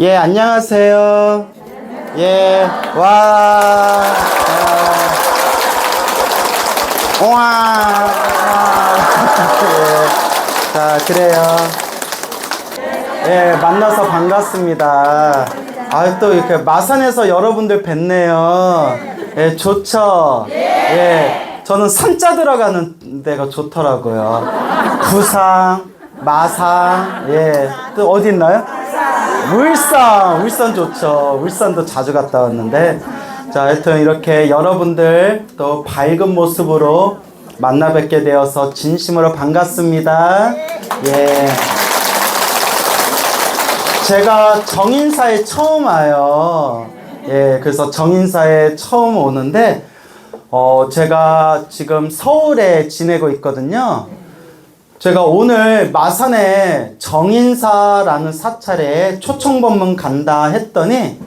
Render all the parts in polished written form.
예, 안녕하세요. 예, 와. 와. 예. 자, 그래요. 예, 만나서 반갑습니다. 아, 또 이렇게 마산에서 여러분들 뵙네요. 예, 좋죠? 예, 저는 산자 들어가는 데가 좋더라고요. 부산, 마산, 예, 또 어디 있나요? 울산 좋죠. 울산도 자주 갔다 왔는데, 자, 하여튼 이렇게 여러분들 또 밝은 모습으로 만나 뵙게 되어서 진심으로 반갑습니다. 예. 제가 정인사에 처음 와요. 예, 그래서 정인사에 처음 오는데, 제가 지금 서울에 지내고 있거든요. 제가 오늘 마산에 정인사라는 사찰에 초청법문 간다 했더니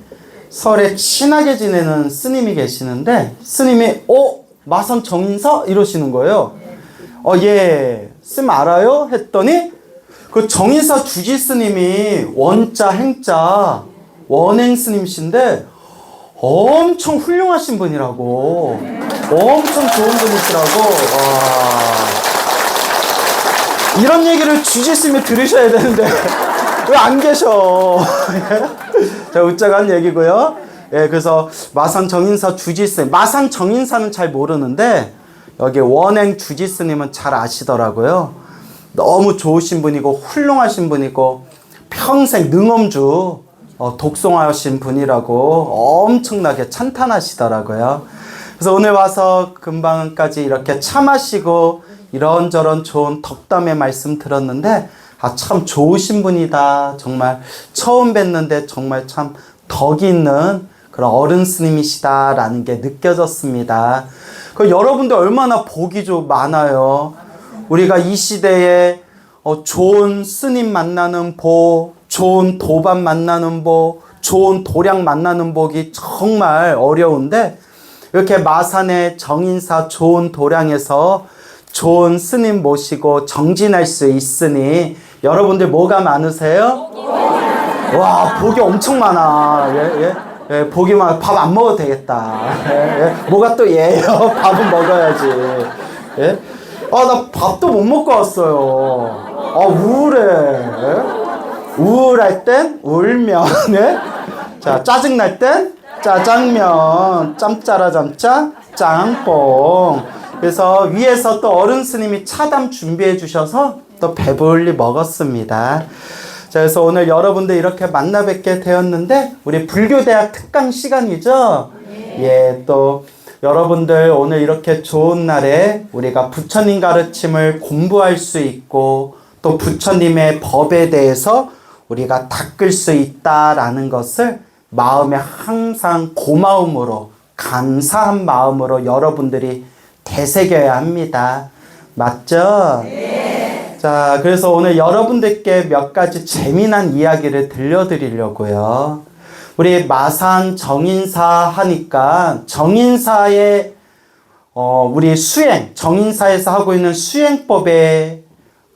서울에 친하게 지내는 스님이 계시는데 스님이 마산 정인사? 이러시는 거예요. 예, 스님 알아요? 했더니 그 정인사 주지 스님이 원자 행자 원행 스님이신데 엄청 훌륭하신 분이라고, 엄청 좋은 분이시라고. 와. 이런 얘기를 주지스님이 들으셔야 되는데 왜 안 계셔? 제가 웃자고 한 얘기고요. 예, 그래서 마산 정인사 주지스님, 마산 정인사는 잘 모르는데 여기 원행 주지스님은 잘 아시더라고요. 너무 좋으신 분이고 훌륭하신 분이고 평생 능엄주 독송하신 분이라고 엄청나게 찬탄하시더라고요. 그래서 오늘 와서 금방까지 이렇게 차 마시고 이런저런 좋은 덕담의 말씀 들었는데 참 좋으신 분이다. 정말 처음 뵀는데 정말 참 덕이 있는 그런 어른 스님이시다라는 게 느껴졌습니다. 여러분들 얼마나 복이 좀 많아요. 우리가 이 시대에 좋은 스님 만나는 복, 좋은 도반 만나는 복, 좋은 도량 만나는 복이 정말 어려운데 이렇게 마산의 정인사 좋은 도량에서 좋은 스님 모시고 정진할 수 있으니 여러분들 뭐가 많으세요? 와, 복이 엄청 많아. 예, 복이 많아. 밥 안 먹어도 되겠다. 예, 뭐가 또 예요? 밥은 먹어야지. 예? 나 밥도 못 먹고 왔어요. 우울해. 예? 우울할 땐 울면. 예? 자, 짜증날 땐 짜장면. 짬짜라 짬짜 짬뽕. 그래서 위에서 또 어른 스님이 차담 준비해 주셔서 또 배불리 먹었습니다. 자, 그래서 오늘 여러분들 이렇게 만나 뵙게 되었는데 우리 불교대학 특강 시간이죠? 예, 또 여러분들 오늘 이렇게 좋은 날에 우리가 부처님 가르침을 공부할 수 있고 또 부처님의 법에 대해서 우리가 닦을 수 있다라는 것을 마음에 항상 고마움으로 감사한 마음으로 여러분들이 되새겨야 합니다. 맞죠? 네. 자, 그래서 오늘 여러분들께 몇 가지 재미난 이야기를 들려드리려고요. 우리 마산 정인사 하니까 정인사의 우리 수행, 정인사에서 하고 있는 수행법의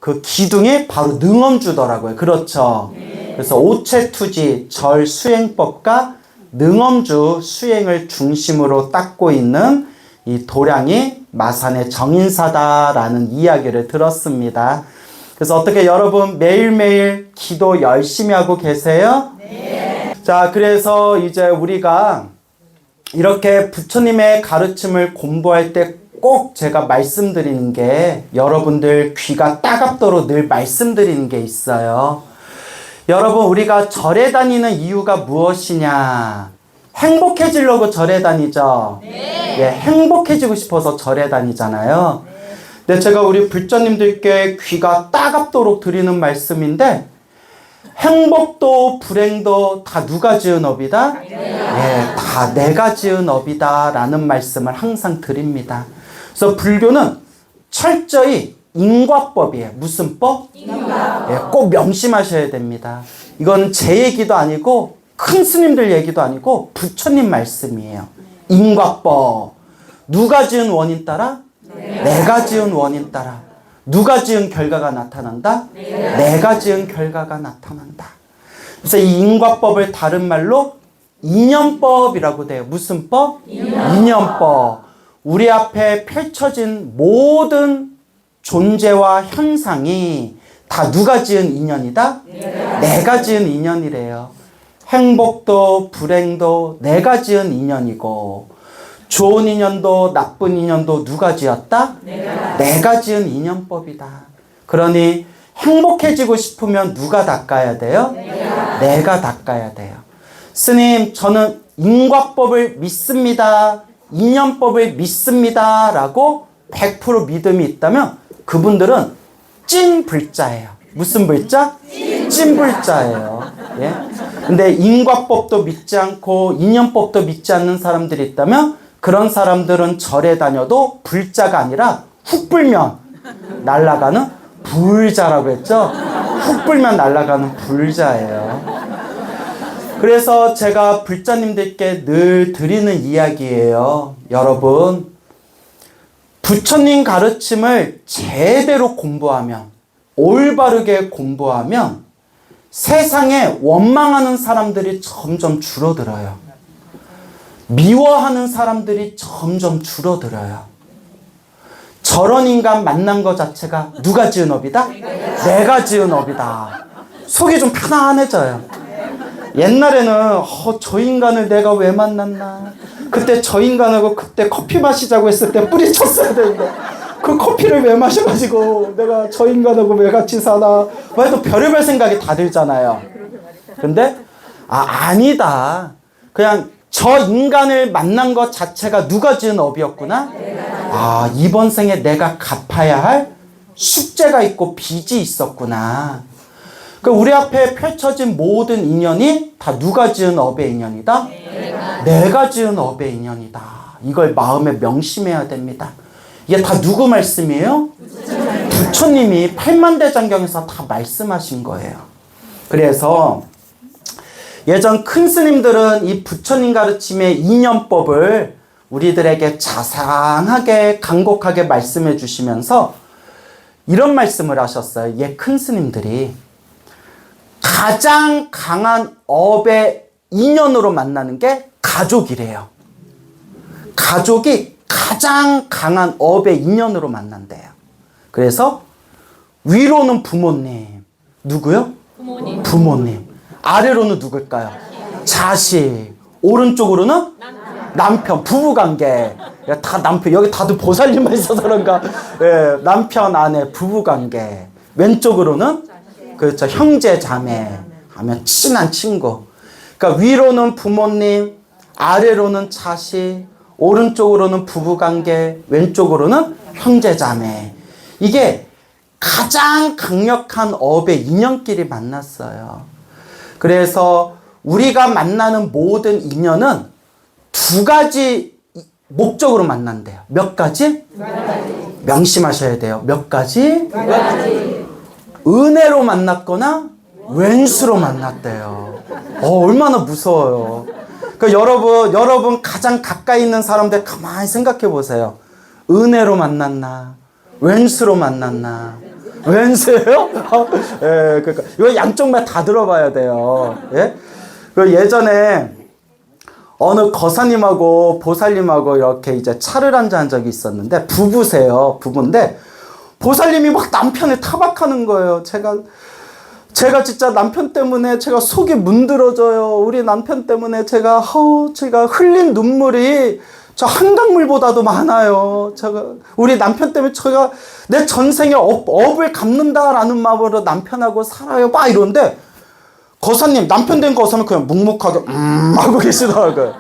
그 기둥이 바로 능엄주더라고요. 그렇죠? 네. 그래서 오체투지 절 수행법과 능엄주 수행을 중심으로 닦고 있는 이 도량이 마산의 정인사다라는 이야기를 들었습니다. 그래서 어떻게 여러분 매일매일 기도 열심히 하고 계세요? 네. 자, 그래서 이제 우리가 이렇게 부처님의 가르침을 공부할 때 꼭 제가 말씀드리는 게 여러분들 귀가 따갑도록 늘 말씀드리는 게 있어요. 여러분, 우리가 절에 다니는 이유가 무엇이냐? 행복해지려고 절에 다니죠? 네. 예, 행복해지고 싶어서 절에 다니잖아요. 네. 근데 제가 우리 불자님들께 귀가 따갑도록 드리는 말씀인데 행복도 불행도 다 누가 지은 업이다? 네. 예, 다 내가 지은 업이다 라는 말씀을 항상 드립니다. 그래서 불교는 철저히 인과법이에요. 무슨 법? 인과법. 예, 꼭 명심하셔야 됩니다. 이건 제 얘기도 아니고 큰 스님들 얘기도 아니고 부처님 말씀이에요. 인과법. 누가 지은 원인 따라? 내가 지은 원인 따라. 누가 지은 결과가 나타난다? 내가 지은 결과가 나타난다. 그래서 이 인과법을 다른 말로 인연법이라고 돼요. 무슨 법? 인연법. 우리 앞에 펼쳐진 모든 존재와 현상이 다 누가 지은 인연이다? 내가 지은 인연이래요. 행복도 불행도 내가 지은 인연이고, 좋은 인연도 나쁜 인연도 누가 지었다? 내가 지은 인연법이다. 그러니 행복해지고 싶으면 누가 닦아야 돼요? 내가 닦아야 돼요. 스님, 저는 인과법을 믿습니다. 인연법을 믿습니다. 라고 100% 믿음이 있다면 그분들은 찐 불자예요. 무슨 불자? 찐 불자예요. 예? 근데 인과법도 믿지 않고 인연법도 믿지 않는 사람들이 있다면 그런 사람들은 절에 다녀도 불자가 아니라 훅 불면 날아가는 불자라고 했죠? 훅 불면 날아가는 불자예요. 그래서 제가 불자님들께 늘 드리는 이야기예요. 여러분, 부처님 가르침을 제대로 공부하면, 올바르게 공부하면 세상에 원망하는 사람들이 점점 줄어들어요. 미워하는 사람들이 점점 줄어들어요. 저런 인간 만난 것 자체가 누가 지은 업이다? 내가 지은 업이다. 속이 좀 편안해져요. 옛날에는 저 인간을 내가 왜 만났나, 그때 저 인간하고 그때 커피 마시자고 했을 때 뿌리쳤어야 되는데 그 커피를 왜 마셔가지고 내가 저 인간하고 왜 같이 사나, 또 별의별 생각이 다 들잖아요. 근데 아니다, 그냥 저 인간을 만난 것 자체가 누가 지은 업이었구나. 이번 생에 내가 갚아야 할 숙제가 있고 빚이 있었구나. 우리 앞에 펼쳐진 모든 인연이 다 누가 지은 업의 인연이다? 내가 지은 업의 인연이다. 이걸 마음에 명심해야 됩니다. 이게 다 누구 말씀이에요? 부처님이 팔만대장경에서 다 말씀하신 거예요. 그래서 예전 큰 스님들은 이 부처님 가르침의 인연법을 우리들에게 자상하게 간곡하게 말씀해 주시면서 이런 말씀을 하셨어요. 큰 스님들이 가장 강한 업의 인연으로 만나는 게 가족이래요. 가족이 가장 강한 업의 인연으로 만난대요. 그래서 위로는 부모님. 누구요? 부모님. 아래로는 누굴까요? 자식. 오른쪽으로는 남편. 부부관계. 다 남편. 여기 다들 보살님만 있어서 그런가. 남편, 아내, 부부관계. 왼쪽으로는 그렇죠, 형제, 자매 하면 친한 친구. 그러니까 위로는 부모님, 아래로는 자식, 오른쪽으로는 부부관계, 왼쪽으로는 형제, 자매. 이게 가장 강력한 업의 인연끼리 만났어요. 그래서 우리가 만나는 모든 인연은 두 가지 목적으로 만난대요. 몇 가지? 명심하셔야 돼요. 몇 가지? 은혜로 만났거나 왼수로 만났대요. 얼마나 무서워요. 그러니까 여러분 가장 가까이 있는 사람들 가만히 생각해 보세요. 은혜로 만났나? 왼수로 만났나? 왼수예요? 그러니까 이거 양쪽 말 다 들어봐야 돼요. 예? 예전에 어느 거사님하고 보살님하고 이렇게 이제 차를 한잔 적이 있었는데, 부부세요. 부부인데 보살님이 막 남편을 타박하는 거예요. 제가 진짜 남편 때문에 제가 속이 문드러져요. 우리 남편 때문에 제가 흘린 눈물이 저 한강물보다도 많아요. 우리 남편 때문에 제가 내 전생에 업을 갚는다라는 마음으로 남편하고 살아요. 막 이러는데 거사님, 남편 된 거사면 그냥 묵묵하게 하고 계시더라고요.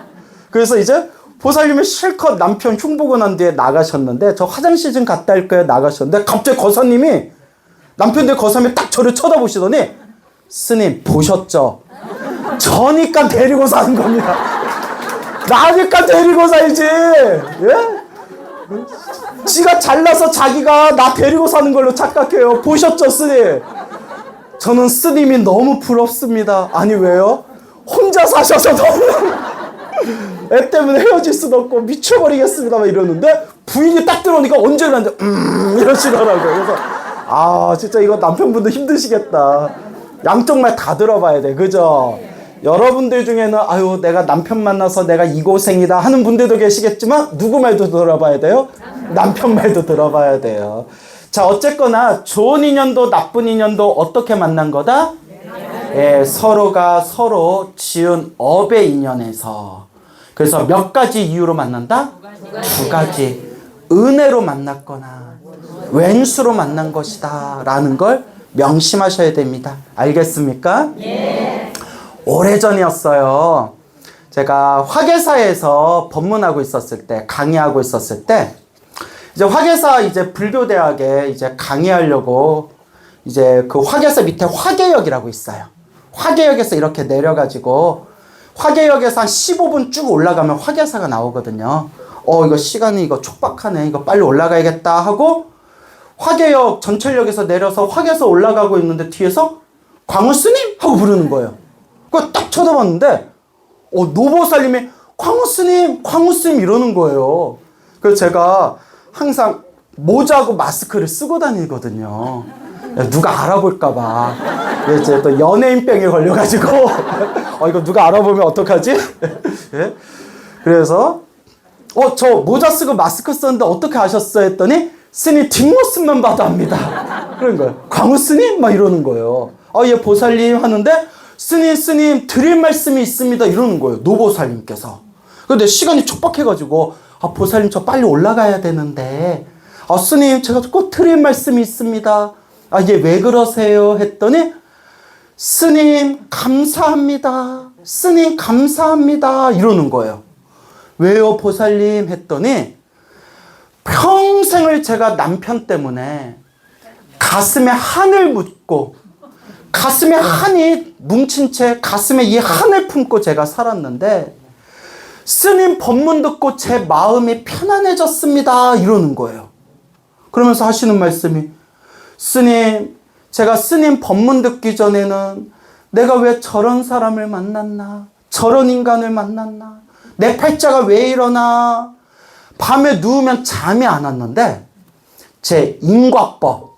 그래서 이제 보살님이 실컷 남편 흉보고 난 뒤에 나가셨는데, 저 화장실 좀 갔다 올까요? 나가셨는데 갑자기 거사님이, 남편 된 거사님이 딱 저를 쳐다보시더니, 스님 보셨죠? 저니까 데리고 사는 겁니다. 나니까 데리고 살지. 예? 지가 잘나서 자기가 나 데리고 사는 걸로 착각해요. 보셨죠, 스님? 저는 스님이 너무 부럽습니다. 아니 왜요? 혼자 사셔서 너무 애 때문에 헤어질 수도 없고 미쳐버리겠습니다 막 이러는데, 부인이 딱 들어오니까 언제 그러는데 이러시더라고요. 그래서 진짜 이거 남편분도 힘드시겠다. 양쪽 말 다 들어봐야 돼. 그죠? 여러분들 중에는 아유 내가 남편 만나서 내가 이 고생이다 하는 분들도 계시겠지만 누구 말도 들어봐야 돼요? 남편 말도 들어봐야 돼요. 자, 어쨌거나 좋은 인연도 나쁜 인연도 어떻게 만난 거다? 예, 서로가 서로 지은 업의 인연에서. 그래서 몇 가지 이유로 만난다? 두 가지. 은혜로 만났거나 왼수로 만난 것이다 라는 걸 명심하셔야 됩니다. 알겠습니까? 예. 오래전이었어요. 제가 화계사에서 법문하고 있었을 때, 강의하고 있었을 때, 이제 화계사 이제 불교대학에 이제 강의하려고 이제 그 화계사 밑에 화계역이라고 있어요. 화계역에서 이렇게 내려가지고 화계역에서 한 15분 쭉 올라가면 화계사가 나오거든요. 이거 시간이 이거 촉박하네. 이거 빨리 올라가야겠다 하고 화계역 전철역에서 내려서 화계사 올라가고 있는데 뒤에서 광우스님 하고 부르는 거예요. 그거 딱 쳐다봤는데 노보살님이 광우스님 이러는 거예요. 그래서 제가 항상 모자하고 마스크를 쓰고 다니거든요. 누가 알아볼까봐. 이제 또 연예인병에 걸려가지고 이거 누가 알아보면 어떡하지? 예? 그래서 저 모자 쓰고 마스크 썼는데 어떻게 아셨어요? 했더니 스님 뒷모습만 봐도 압니다. 그런 거예요. 광우 스님? 막 이러는 거예요. 예, 보살님 하는데 스님 드릴 말씀이 있습니다. 이러는 거예요. 노보살님께서. 근데 시간이 촉박해가지고 보살님 저 빨리 올라가야 되는데 스님 제가 꼭 드릴 말씀이 있습니다. 이게 왜 그러세요? 했더니 스님 감사합니다. 스님 감사합니다. 이러는 거예요. 왜요 보살님? 했더니 평생을 제가 남편 때문에 가슴에 한을 묻고 가슴에 한이 뭉친 채 가슴에 이 한을 품고 제가 살았는데 스님 법문 듣고 제 마음이 편안해졌습니다. 이러는 거예요. 그러면서 하시는 말씀이 스님 제가 스님 법문 듣기 전에는 내가 왜 저런 사람을 만났나 저런 인간을 만났나 내 팔자가 왜 이러나 밤에 누우면 잠이 안 왔는데 제 인과법,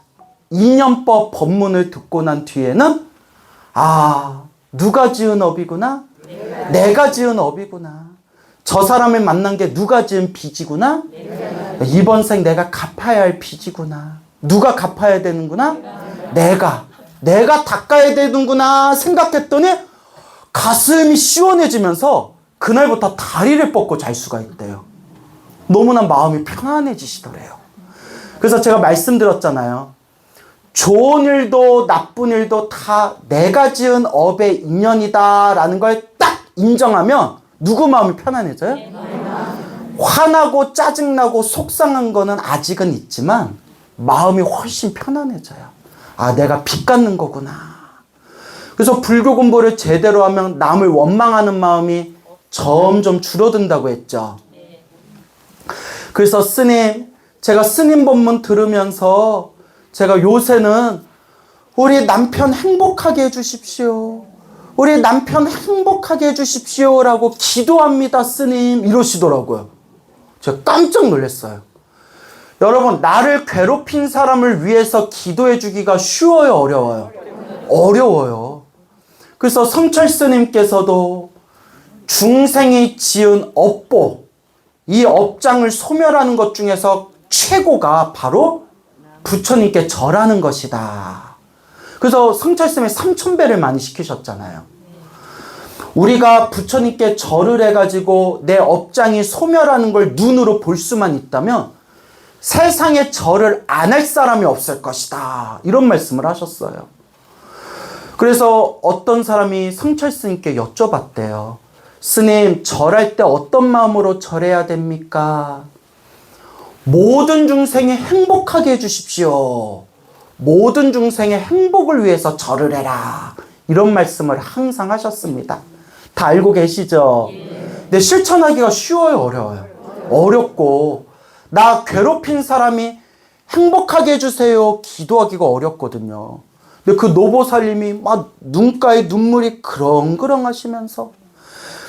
인연법 법문을 듣고 난 뒤에는 누가 지은 업이구나? 내가 지은 업이구나. 저 사람을 만난 게 누가 지은 빚이구나? 이번 생 내가 갚아야 할 빚이구나. 누가 갚아야 되는구나? 내가 닦아야 되는구나 생각했더니 가슴이 시원해지면서 그날부터 다리를 뻗고 잘 수가 있대요. 너무나 마음이 편안해지시더래요. 그래서 제가 말씀드렸잖아요. 좋은 일도 나쁜 일도 다 내가 지은 업의 인연이다라는 걸 딱 인정하면 누구 마음이 편안해져요? 화나고 짜증나고 속상한 거는 아직은 있지만 마음이 훨씬 편안해져요. 내가 빚 갚는 거구나. 그래서 불교 공부를 제대로 하면 남을 원망하는 마음이 점점 줄어든다고 했죠. 그래서 스님, 제가 스님 법문 들으면서 제가 요새는 우리 남편 행복하게 해주십시오. 우리 남편 행복하게 해주십시오라고 기도합니다, 스님. 이러시더라고요. 제가 깜짝 놀랐어요. 여러분, 나를 괴롭힌 사람을 위해서 기도해주기가 쉬워요, 어려워요? 어려워요. 그래서 성철 스님께서도 중생이 지은 업보, 이 업장을 소멸하는 것 중에서 최고가 바로 부처님께 절하는 것이다. 그래서 성철스님이 3000배를 많이 시키셨잖아요. 우리가 부처님께 절을 해가지고 내 업장이 소멸하는 걸 눈으로 볼 수만 있다면 세상에 절을 안 할 사람이 없을 것이다. 이런 말씀을 하셨어요. 그래서 어떤 사람이 성철스님께 여쭤봤대요. 스님, 절할 때 어떤 마음으로 절해야 됩니까? 모든 중생이 행복하게 해주십시오. 모든 중생의 행복을 위해서 절을 해라. 이런 말씀을 항상 하셨습니다. 다 알고 계시죠? 근데 실천하기가 쉬워요, 어려워요? 어렵고, 나 괴롭힌 사람이 행복하게 해주세요. 기도하기가 어렵거든요. 근데 그 노보살님이 막 눈가에 눈물이 그렁그렁 하시면서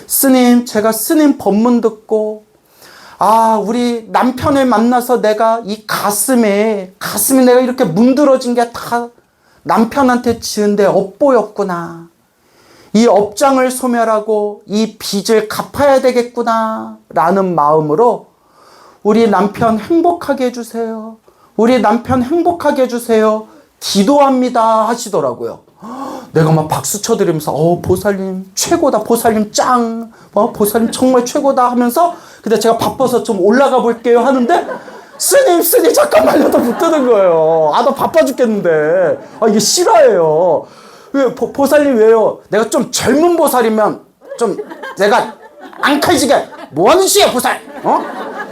스님, 제가 스님 법문 듣고 우리 남편을 만나서 내가 이 가슴에 내가 이렇게 문드러진 게 다 남편한테 지은 데 업보였구나. 이 업장을 소멸하고 이 빚을 갚아야 되겠구나 라는 마음으로 우리 남편 행복하게 해주세요. 우리 남편 행복하게 해주세요. 기도합니다 하시더라고요. 내가 막 박수 쳐드리면서 보살님 최고다. 보살님 짱. 보살님 정말 최고다 하면서 근데 제가 바빠서 좀 올라가 볼게요 하는데 스님 잠깐만요 더 붙드는 거예요. 나 바빠 죽겠는데. 이게 실화예요. 왜 보살님 왜요? 내가 좀 젊은 보살이면 좀 내가 앙칼지게 뭐하는 짓이야 보살.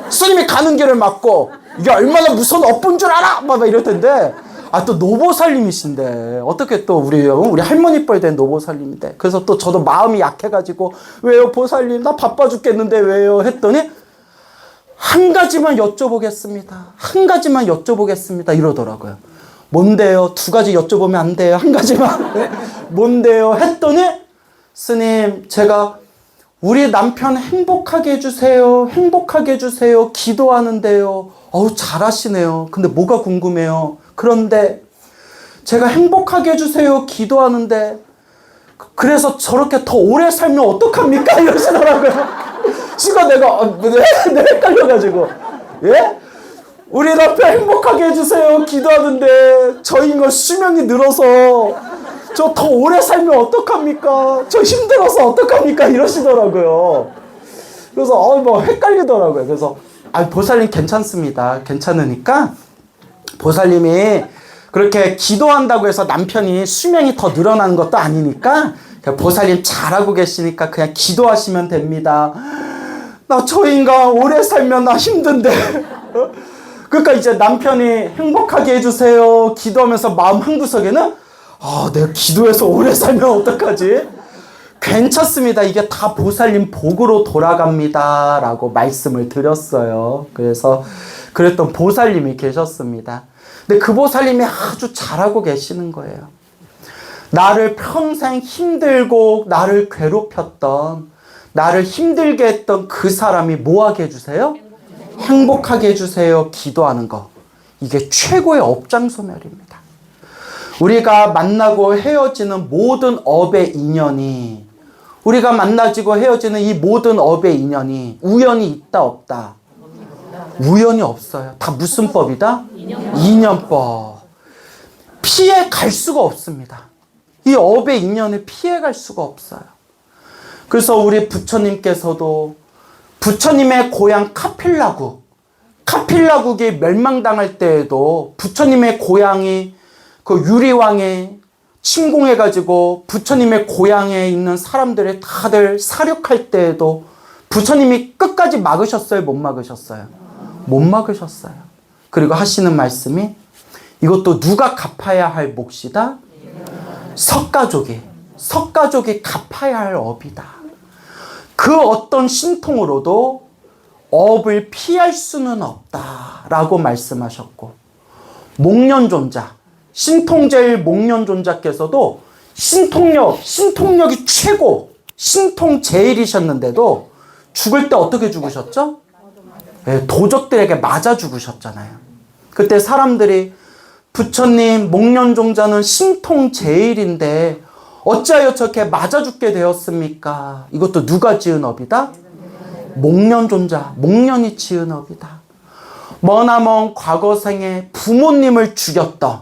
스님이 가는 길을 막고 이게 얼마나 무서운 업본 줄 알아? 막 이럴 텐데 또 노보살님이신데 어떻게 또 우리 할머니 뻘 된 노보살님인데 그래서 또 저도 마음이 약해가지고 왜요 보살님 나 바빠 죽겠는데 왜요 했더니 한 가지만 여쭤보겠습니다. 한 가지만 여쭤보겠습니다 이러더라고요. 뭔데요? 두 가지 여쭤보면 안 돼요. 한 가지만. 네? 뭔데요? 했더니 스님 제가 우리 남편 행복하게 해주세요. 행복하게 해주세요. 기도하는데요. 잘하시네요. 근데 뭐가 궁금해요? 그런데 제가 행복하게 해주세요. 기도하는데 그래서 저렇게 더 오래 살면 어떡합니까? 이러시더라고요. 지금 내가 헷갈려가지고 예? 우리 남편 행복하게 해주세요. 기도하는데 저 인간 수명이 늘어서 저 더 오래 살면 어떡합니까? 저 힘들어서 어떡합니까? 이러시더라고요. 그래서 헷갈리더라고요. 그래서 보살님 괜찮습니다. 괜찮으니까 보살님이 그렇게 기도한다고 해서 남편이 수명이 더 늘어나는 것도 아니니까 보살님 잘하고 계시니까 그냥 기도하시면 됩니다. 나 저 인간 오래 살면 나 힘든데. 그러니까 이제 남편이 행복하게 해주세요. 기도하면서 마음 한구석에는 내가 기도해서 오래 살면 어떡하지? 괜찮습니다. 이게 다 보살님 복으로 돌아갑니다. 라고 말씀을 드렸어요. 그래서 그랬던 보살님이 계셨습니다. 근데 그 보살님이 아주 잘하고 계시는 거예요. 나를 평생 힘들고 나를 괴롭혔던 나를 힘들게 했던 그 사람이 뭐하게 해주세요? 행복하게 해주세요. 기도하는 거. 이게 최고의 업장소멸입니다. 우리가 만나고 헤어지는 모든 업의 인연이 우리가 만나지고 헤어지는 이 모든 업의 인연이 우연이 있다 없다? 우연이 없어요. 다 무슨 법이다? 인연법. 피해 갈 수가 없습니다. 이 업의 인연을 피해 갈 수가 없어요. 그래서 우리 부처님께서도 부처님의 고향 카필라국이 멸망당할 때에도 부처님의 고향이 그 유리왕에 침공해가지고 부처님의 고향에 있는 사람들을 다들 사륙할 때에도 부처님이 끝까지 막으셨어요? 못 막으셨어요? 못 막으셨어요. 그리고 하시는 말씀이 이것도 누가 갚아야 할 몫이다? 석가족이 갚아야 할 업이다. 그 어떤 신통으로도 업을 피할 수는 없다라고 말씀하셨고 목련존자 신통제일 목련존자께서도 신통력이 최고 신통제일이셨는데도 죽을 때 어떻게 죽으셨죠? 도적들에게 맞아 죽으셨잖아요. 그때 사람들이 부처님 목련종자는 신통제일인데 어찌하여 저렇게 맞아 죽게 되었습니까? 이것도 누가 지은 업이다? 목련존자, 목련이 지은 업이다. 머나먼 과거생에 부모님을 죽였던,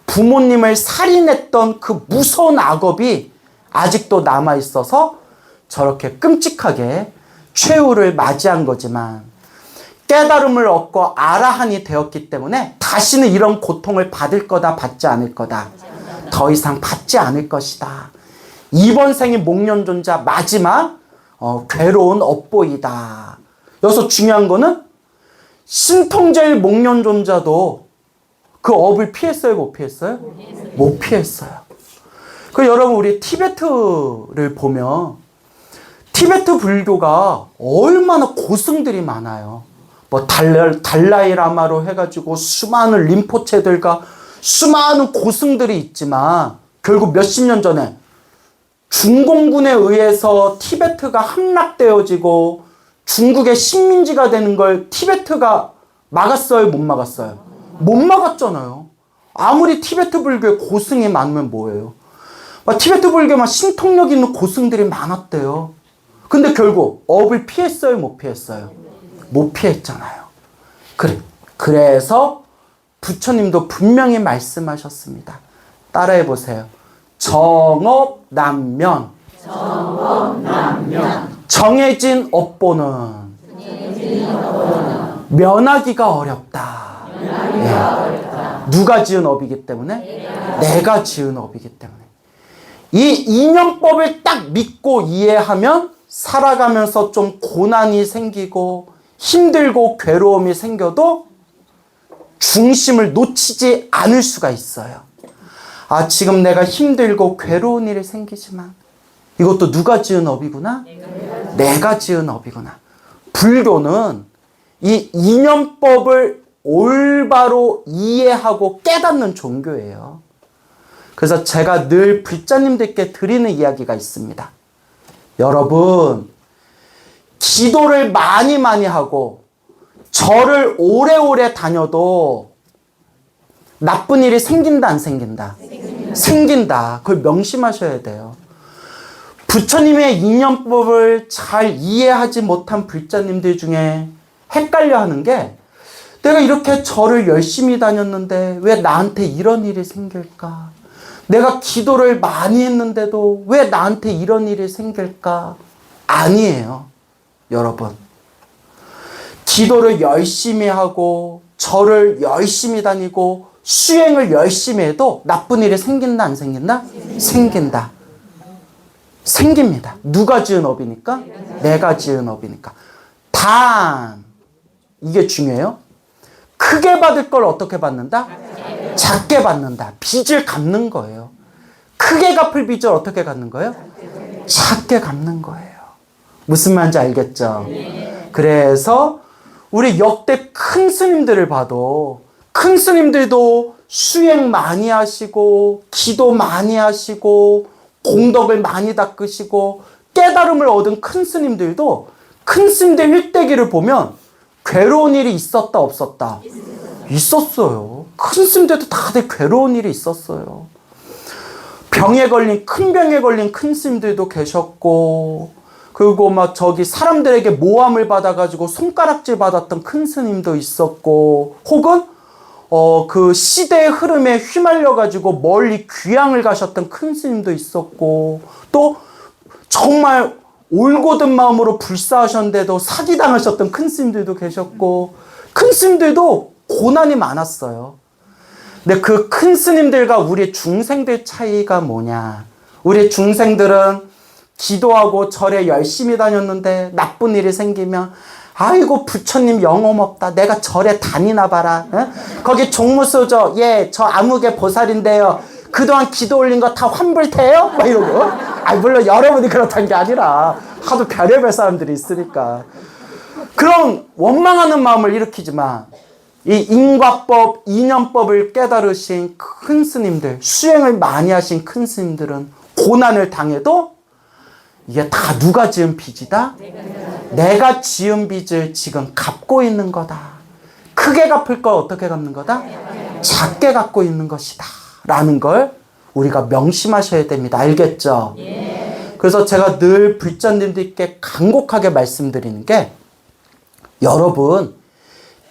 부모님을 살인했던 그 무서운 악업이 아직도 남아있어서 저렇게 끔찍하게 최후를 맞이한 거지만 깨달음을 얻고 아라한이 되었기 때문에 다시는 이런 고통을 받을 거다, 받지 않을 거다. 더 이상 받지 않을 것이다. 이번 생이 목련존자 마지막 괴로운 업보이다. 여기서 중요한 거는 신통제일 목련존자도 그 업을 피했어요? 못 피했어요? 못 피했어요. 그 여러분 우리 티베트를 보면 티베트 불교가 얼마나 고승들이 많아요. 뭐 달라이 라마로 해가지고 수많은 림포체들과 수많은 고승들이 있지만 결국 몇십 년 전에 중공군에 의해서 티베트가 함락되어지고 중국의 식민지가 되는 걸 티베트가 막았어요? 못 막았어요? 못 막았잖아요. 아무리 티베트 불교에 고승이 많으면 뭐예요? 막 티베트 불교만 신통력 있는 고승들이 많았대요. 근데 결국 업을 피했어요, 못 피했어요? 못 피했잖아요. 그래서 부처님도 분명히 말씀하셨습니다. 따라해 보세요. 정업남면. 정해진 업보는 면하기가 어렵다. 누가 지은 업이기 때문에? 내가 지은 업이기 때문에. 이 이념법을 딱 믿고 이해하면 살아가면서 좀 고난이 생기고 힘들고 괴로움이 생겨도 중심을 놓치지 않을 수가 있어요. 아, 지금 내가 힘들고 괴로운 일이 생기지만 이것도 누가 지은 업이구나? 내가 지은 업이구나. 불교는 이 이념법을 올바로 이해하고 깨닫는 종교예요. 그래서 제가 늘 불자님들께 드리는 이야기가 있습니다. 여러분, 기도를 많이 하고 절을 오래오래 다녀도 나쁜 일이 생긴다, 안 생긴다? 생긴다. 그걸 명심하셔야 돼요. 부처님의 이념법을 잘 이해하지 못한 불자님들 중에 헷갈려 하는 게, 내가 이렇게 절을 열심히 다녔는데 왜 나한테 이런 일이 생길까? 내가 기도를 많이 했는데도 왜 나한테 이런 일이 생길까? 아니에요, 여러분. 기도를 열심히 하고 절을 열심히 다니고 수행을 열심히 해도 나쁜 일이 생긴다, 안 생긴다? 생긴다. 생깁니다. 누가 지은 업이니까? 내가 지은 업이니까. 단, 이게 중요해요. 크게 받을 걸 어떻게 받는다? 작게 받는다. 빚을 갚는 거예요. 크게 갚을 빚을 어떻게 갚는 거예요? 작게 갚는 거예요. 무슨 말인지 알겠죠? 그래서 우리 역대 큰 스님들을 봐도, 큰 스님들도 수행 많이 하시고 기도 많이 하시고 공덕을 많이 닦으시고 깨달음을 얻은 큰 스님들도 큰 스님들 일대기를 보면 괴로운 일이 있었다, 없었다? 있었어요. 큰 스님들도 다들 괴로운 일이 있었어요. 병에 걸린, 큰 병에 걸린 큰 스님들도 계셨고, 그리고 막 사람들에게 모함을 받아가지고 손가락질 받았던 큰 스님도 있었고, 혹은 그 시대의 흐름에 휘말려가지고 멀리 귀향을 가셨던 큰 스님도 있었고, 또 정말 올곧은 마음으로 불사하셨는데도 사기당하셨던 큰 스님들도 계셨고, 큰 스님들도 고난이 많았어요. 근데 그 큰 스님들과 우리 중생들 차이가 뭐냐? 우리 중생들은 기도하고 절에 열심히 다녔는데 나쁜 일이 생기면 아이고 부처님 영험 없다. 내가 절에 다니나 봐라. 에? 거기 종무소저 저 아무개 보살인데요. 그동안 기도 올린 거 다 환불돼요? 막 이러고. 물론 여러분이 그렇다는 게 아니라 하도 별의별 사람들이 있으니까. 그런 원망하는 마음을 일으키지만 이 인과법, 이념법을 깨달으신 큰 스님들, 수행을 많이 하신 큰 스님들은 고난을 당해도 이게 다 누가 지은 빚이다? 내가 지은 빚을 지금 갚고 있는 거다. 크게 갚을 걸 어떻게 갚는 거다? 작게 갚고 있는 것이다. 라는 걸 우리가 명심하셔야 됩니다. 알겠죠? 그래서 제가 늘 불자님들께 간곡하게 말씀드리는 게, 여러분,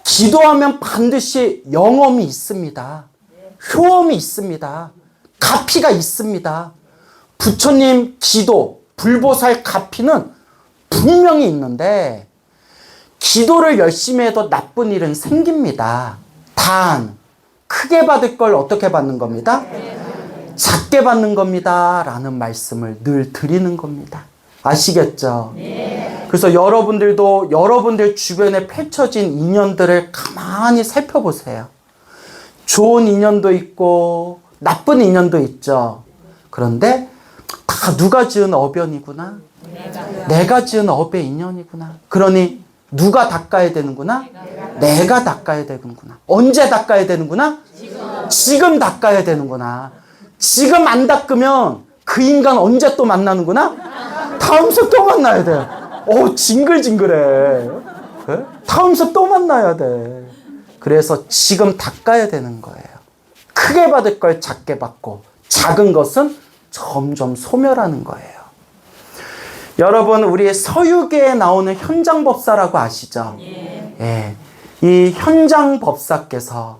기도하면 반드시 영험이 있습니다. 효험이 있습니다. 가피가 있습니다. 부처님 기도, 불보살 가피는 분명히 있는데, 기도를 열심히 해도 나쁜 일은 생깁니다. 단, 크게 받을 걸 어떻게 받는 겁니다? 작게 받는 겁니다. 라는 말씀을 늘 드리는 겁니다. 아시겠죠? 그래서 여러분들도 여러분들 주변에 펼쳐진 인연들을 가만히 살펴보세요. 좋은 인연도 있고 나쁜 인연도 있죠. 그런데 다 누가 지은 어변이구나. 내가 지은 업의 인연이구나. 그러니 누가 닦아야 되는구나? 내가 닦아야 되는구나. 언제 닦아야 되는구나? 지금 닦아야 되는구나. 지금 안 닦으면 그 인간 언제 또 만나는구나? 다음 주 또 만나야 돼. 징글징글해. 다음 주 또 만나야 돼. 그래서 지금 닦아야 되는 거예요. 크게 받을 걸 작게 받고 작은 것은 점점 소멸하는 거예요. 여러분, 우리 서유기에 나오는 현장법사라고 아시죠? 예. 이 현장법사께서,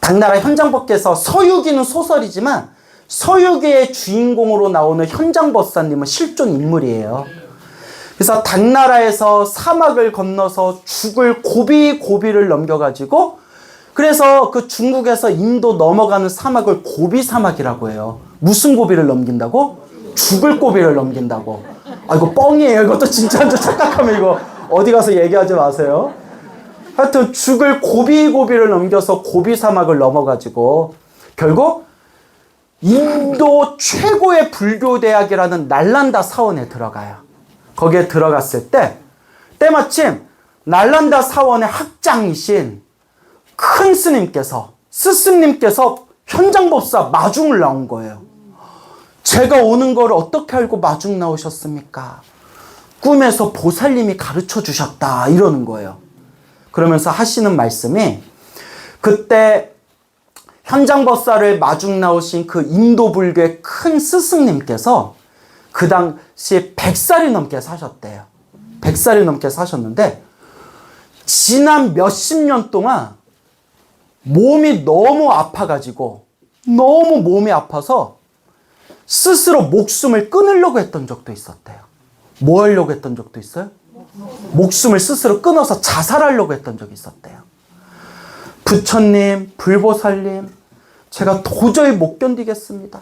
당나라 현장법께서, 서유기는 소설이지만 서유기의 주인공으로 나오는 현장법사님은 실존 인물이에요. 그래서 당나라에서 사막을 건너서 죽을 고비를 넘겨가지고, 그래서 그 중국에서 인도 넘어가는 사막을 고비 사막이라고 해요. 무슨 고비를 넘긴다고? 죽을 고비를 넘긴다고. 아, 이거 뻥이에요. 이것도 진짜인 줄 착각하면 이거 어디 가서 얘기하지 마세요. 하여튼 죽을 고비를 넘겨서 고비 사막을 넘어가지고 결국 인도 최고의 불교 대학이라는 날란다 사원에 들어가요. 거기에 들어갔을 때 때마침 날란다 사원의 학장이신 큰 스님께서, 스승님께서 현장법사 마중을 나온 거예요. 제가 오는 걸 어떻게 알고 마중 나오셨습니까? 꿈에서 보살님이 가르쳐 주셨다 이러는 거예요. 그러면서 하시는 말씀이, 그때 현장법사를 마중 나오신 그 인도 불교의 큰 스승님께서 그 당시 100살이 넘게 사셨대요. 100살이 넘게 사셨는데 지난 몇십 년 동안 몸이 너무 아파가지고, 너무 몸이 아파서 스스로 목숨을 끊으려고 했던 적도 있었대요. 뭐 하려고 했던 적도 있어요? 목숨을 스스로 끊어서 자살하려고 했던 적이 있었대요. 부처님, 불보살님, 제가 도저히 못 견디겠습니다.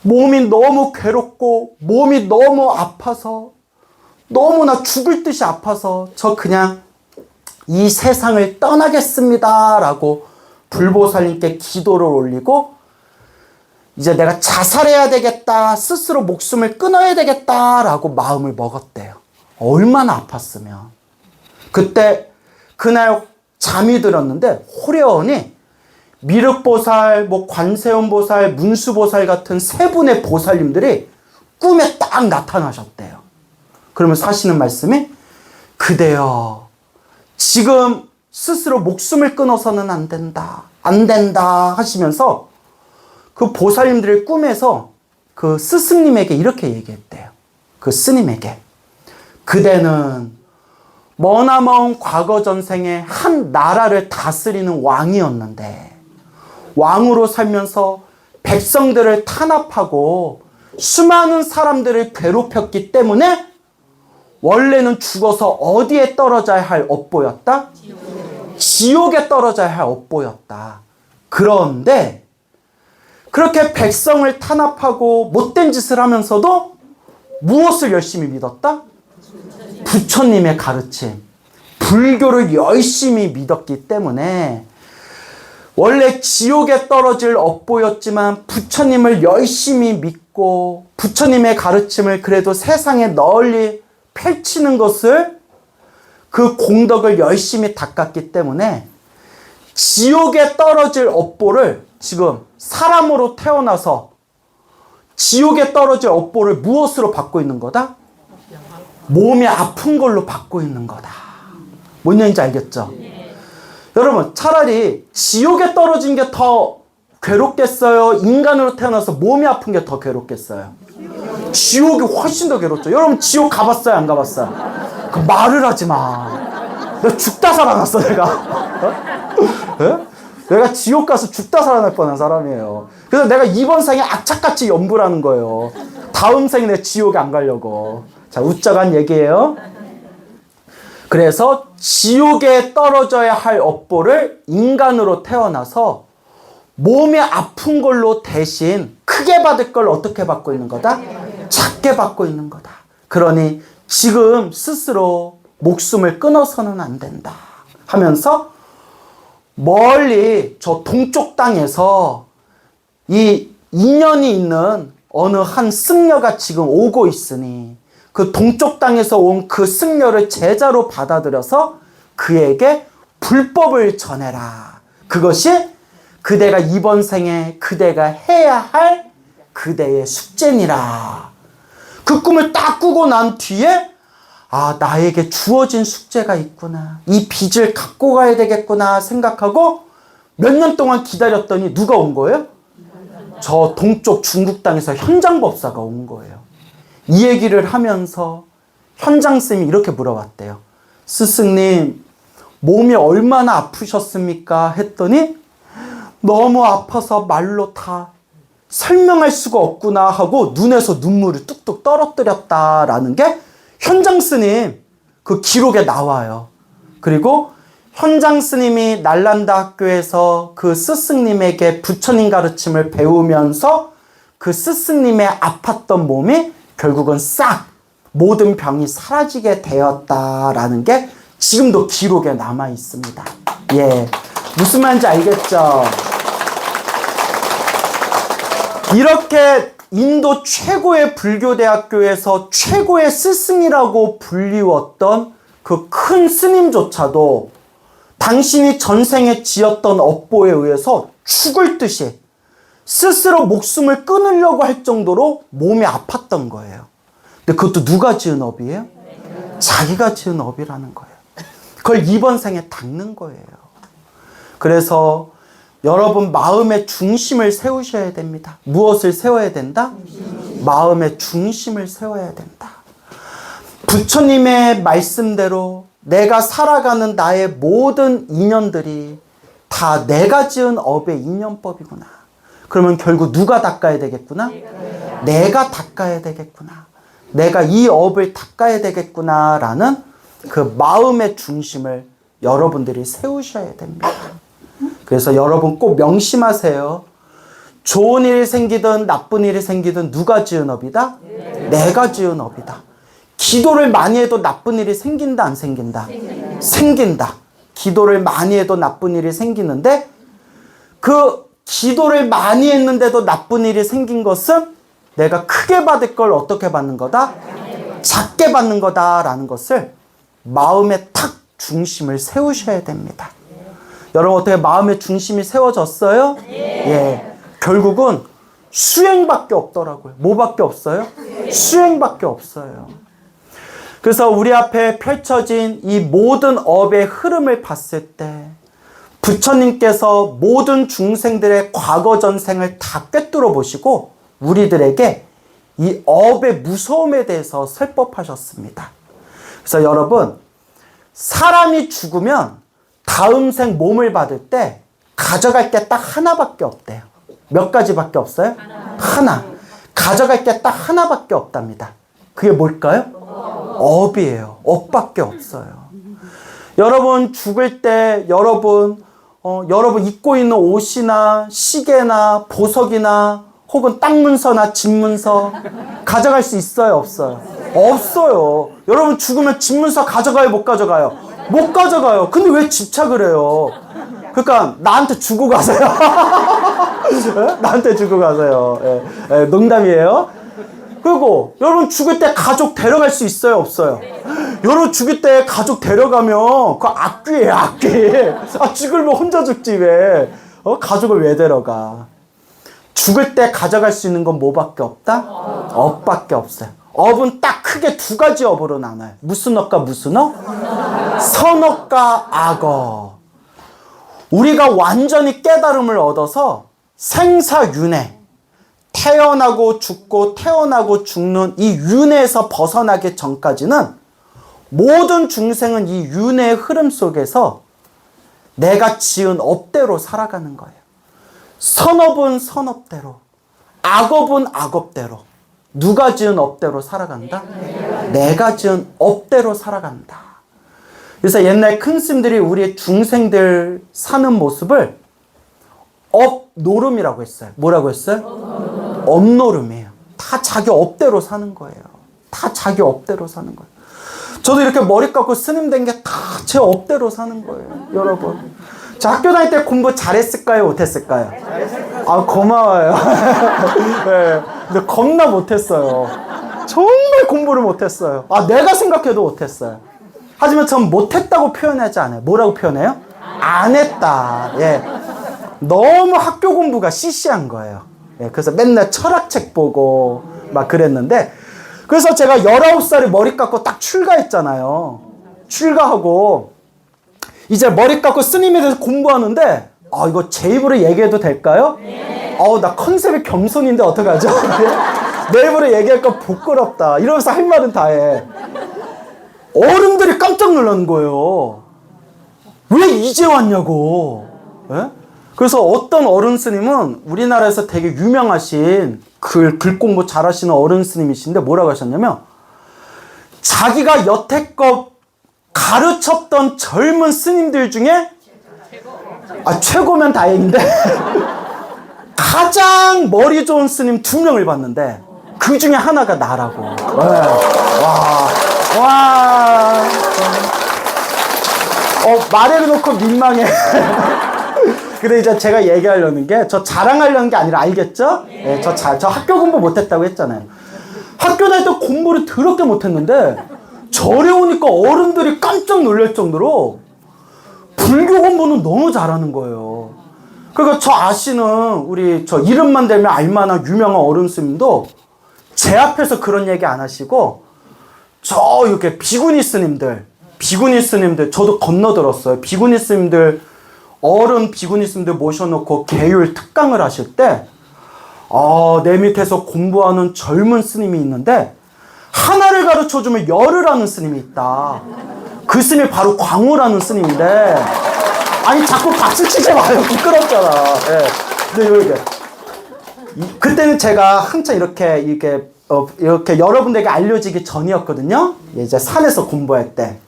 몸이 너무 괴롭고 몸이 너무 아파서, 너무나 죽을 듯이 아파서 저 그냥 이 세상을 떠나겠습니다 라고 불보살님께 기도를 올리고, 이제 내가 자살해야 되겠다, 스스로 목숨을 끊어야 되겠다 라고 마음을 먹었대요. 얼마나 아팠으면. 그때 그날 잠이 들었는데 호련히 미륵보살, 관세음보살, 문수보살 같은 세 분의 보살님들이 꿈에 딱 나타나셨대요. 그러면서 하시는 말씀이, 그대여 지금 스스로 목숨을 끊어서는 안 된다 하시면서 그 보살님들의 꿈에서 그 스승님에게 이렇게 얘기했대요. 그 스님에게, 그대는 머나먼 과거 전생에 한 나라를 다스리는 왕이었는데 왕으로 살면서 백성들을 탄압하고 수많은 사람들을 괴롭혔기 때문에 원래는 죽어서 어디에 떨어져야 할 업보였다? 지옥에 떨어져야 할 업보였다. 그런데 그렇게 백성을 탄압하고 못된 짓을 하면서도 무엇을 열심히 믿었다? 부처님의 가르침, 불교를 열심히 믿었기 때문에 원래 지옥에 떨어질 업보였지만 부처님을 열심히 믿고 부처님의 가르침을 그래도 세상에 널리 펼치는 것을, 그 공덕을 열심히 닦았기 때문에 지옥에 떨어질 업보를 지금 사람으로 태어나서 지옥에 떨어질 업보를 무엇으로 받고 있는 거다? 몸이 아픈 걸로 받고 있는 거다. 뭔 얘기인지 알겠죠? 여러분, 차라리 지옥에 떨어진 게 더 괴롭겠어요? 인간으로 태어나서 몸이 아픈 게 더 괴롭겠어요? 지옥이 훨씬 더 괴롭죠. 여러분, 지옥 가봤어요? 안 가봤어요? 그 말을 하지 마. 내가 죽다 살아났어, 내가. 어? 내가 지옥 가서 죽다 살아날 뻔한 사람이에요. 그래서 내가 이번 생에 악착같이 염불하는 거예요. 다음 생에 내 지옥에 안 가려고. 자, 웃자간 얘기예요. 그래서 지옥에 떨어져야 할 업보를 인간으로 태어나서 몸이 아픈 걸로 대신 크게 받을 걸 어떻게 받고 있는 거다? 작게 받고 있는 거다. 그러니 지금 스스로 목숨을 끊어서는 안 된다 하면서 멀리 저 동쪽 땅에서 이 인연이 있는 어느 한 승려가 지금 오고 있으니 그 동쪽 땅에서 온 그 승려를 제자로 받아들여서 그에게 불법을 전해라. 그것이 그대가 이번 생에 그대가 해야 할 그대의 숙제니라. 그 꿈을 딱 꾸고 난 뒤에 아, 나에게 주어진 숙제가 있구나. 이 빚을 갖고 가야 되겠구나 생각하고 몇 년 동안 기다렸더니 누가 온 거예요? 저 동쪽 중국 땅에서 현장법사가 온 거예요. 이 얘기를 하면서 현장쌤이 이렇게 물어봤대요. 스승님, 몸이 얼마나 아프셨습니까? 했더니 너무 아파서 말로 다 설명할 수가 없구나 하고 눈에서 눈물을 뚝뚝 떨어뜨렸다라는 게 현장 스님 그 기록에 나와요. 그리고 현장 스님이 날란다 학교에서 그 스승님에게 부처님 가르침을 배우면서 그 스승님의 아팠던 몸이 결국은 싹 모든 병이 사라지게 되었다라는 게 지금도 기록에 남아 있습니다. 예, 무슨 말인지 알겠죠? 이렇게 인도 최고의 불교대학교에서 최고의 스승이라고 불리웠던 그 큰 스님조차도 당신이 전생에 지었던 업보에 의해서 죽을 듯이 스스로 목숨을 끊으려고 할 정도로 몸이 아팠던 거예요. 근데 그것도 누가 지은 업이에요? 자기가 지은 업이라는 거예요. 그걸 이번 생에 닦는 거예요. 그래서 여러분 마음의 중심을 세우셔야 됩니다. 무엇을 세워야 된다? 마음의 중심을 세워야 된다. 부처님의 말씀대로 내가 살아가는 나의 모든 인연들이 다 내가 지은 업의 인연법이구나. 그러면 결국 누가 닦아야 되겠구나? 내가 닦아야 되겠구나. 내가 이 업을 닦아야 되겠구나 라는 그 마음의 중심을 여러분들이 세우셔야 됩니다. 그래서 여러분 꼭 명심하세요. 좋은 일이 생기든 나쁜 일이 생기든 누가 지은 업이다? 내가 지은 업이다. 기도를 많이 해도 나쁜 일이 생긴다 안 생긴다? 생긴다. 기도를 많이 해도 나쁜 일이 생기는데 그 기도를 많이 했는데도 나쁜 일이 생긴 것은 내가 크게 받을 걸 어떻게 받는 거다? 작게 받는 거다라는 것을 마음의 탁 중심을 세우셔야 됩니다. 여러분 어떻게 마음의 중심이 세워졌어요? 예. 결국은 수행밖에 없더라고요. 뭐밖에 없어요? 수행밖에 없어요. 그래서 우리 앞에 펼쳐진 이 모든 업의 흐름을 봤을 때 부처님께서 모든 중생들의 과거 전생을 다 꿰뚫어 보시고 우리들에게 이 업의 무서움에 대해서 설법하셨습니다. 그래서 여러분 사람이 죽으면 다음 생 몸을 받을 때 가져갈 게 딱 하나밖에 없대요. 몇 가지밖에 없어요? 하나. 가져갈 게 딱 하나밖에 없답니다. 그게 뭘까요? 업이에요. 업밖에 없어요. 여러분 죽을 때 여러분 입고 있는 옷이나 시계나 보석이나 혹은 땅 문서나 집 문서 가져갈 수 있어요? 없어요? 없어요. 여러분 죽으면 집 문서 가져가요? 못 가져가요? 못 가져가요. 근데 왜 집착을 해요? 그러니까 나한테 주고 가세요. 나한테 주고 가세요. 예, 농담이에요. 그리고 여러분 죽을 때 가족 데려갈 수 있어요? 없어요? 여러분 죽을 때 가족 데려가면 그거 악귀예요, 악귀. 아, 죽으면 혼자 죽지 왜? 가족을 왜 데려가? 죽을 때 가져갈 수 있는 건 뭐밖에 없다? 업밖에 없어요. 업은 딱 크게 두 가지 업으로 나눠요. 무슨 업과 무슨 업? 선업과 악업. 우리가 완전히 깨달음을 얻어서 생사윤회, 태어나고 죽고 태어나고 죽는 이 윤회에서 벗어나기 전까지는 모든 중생은 이 윤회의 흐름 속에서 내가 지은 업대로 살아가는 거예요. 선업은 선업대로, 악업은 악업대로. 누가 지은 업대로 살아간다? 내가 지은 업대로 살아간다. 그래서 옛날 큰 스님들이 우리 중생들 사는 모습을 업노름이라고 했어요. 뭐라고 했어요? 업노름이에요. 다 자기 업대로 사는 거예요. 다 자기 업대로 사는 거예요. 저도 이렇게 머리 깎고 스님 된 게 다 제 업대로 사는 거예요. 여러분. 저 학교 다닐 때 공부 잘했을까요? 못했을까요? 아, 고마워요. 네, 근데 겁나 못했어요. 정말 공부를 못했어요. 아, 내가 생각해도 못했어요. 하지만 전 못했다고 표현하지 않아요. 뭐라고 표현해요? 안 했다. 예. 너무 학교 공부가 시시한 거예요. 예, 그래서 맨날 철학책 보고 막 그랬는데, 그래서 제가 19살에 머리 깎고 딱 출가했잖아요. 출가하고 이제 머리 깎고 스님에 대해서 공부하는데 이거 제 입으로 얘기해도 될까요? 네. 나 컨셉이 겸손인데 어떡하죠? 내 입으로 얘기할까 부끄럽다. 이러면서 할 말은 다 해. 어른들이 깜짝 놀라는 거예요. 왜 이제 왔냐고. 예? 그래서 어떤 어른 스님은 우리나라에서 되게 유명하신 글 공부 잘하시는 어른 스님이신데 뭐라고 하셨냐면, 자기가 여태껏 가르쳤던 젊은 스님들 중에 최고면 다행인데 가장 머리 좋은 스님 2명을 봤는데 그 중에 하나가 나라고. 와. 말해놓고 민망해. 근데 이제 제가 얘기하려는 게, 저 자랑하려는 게 아니라, 알겠죠? 네, 저 학교 공부 못했다고 했잖아요. 학교 다닐 때 공부를 더럽게 못했는데 절에 오니까 어른들이 깜짝 놀랄 정도로 불교 공부는 너무 잘하는 거예요. 그러니까 저 아시는 저 이름만 대면 알만한 유명한 어른 스님도 제 앞에서 그런 얘기 안 하시고, 이렇게 비구니 스님들 저도 건너들었어요. 비구니 스님들, 어른 비구니 스님들 모셔놓고 계율 특강을 하실 때, 내 밑에서 공부하는 젊은 스님이 있는데 하나를 가르쳐주면 열을 하는 스님이 있다. 그 스님이 바로 광우라는 스님인데, 아니 자꾸 박수 치지 마요. 부끄럽잖아. 예. 근데 이렇게 그때는 제가 한참 이렇게 여러분들에게 알려지기 전이었거든요. 이제 산에서 공부할 때.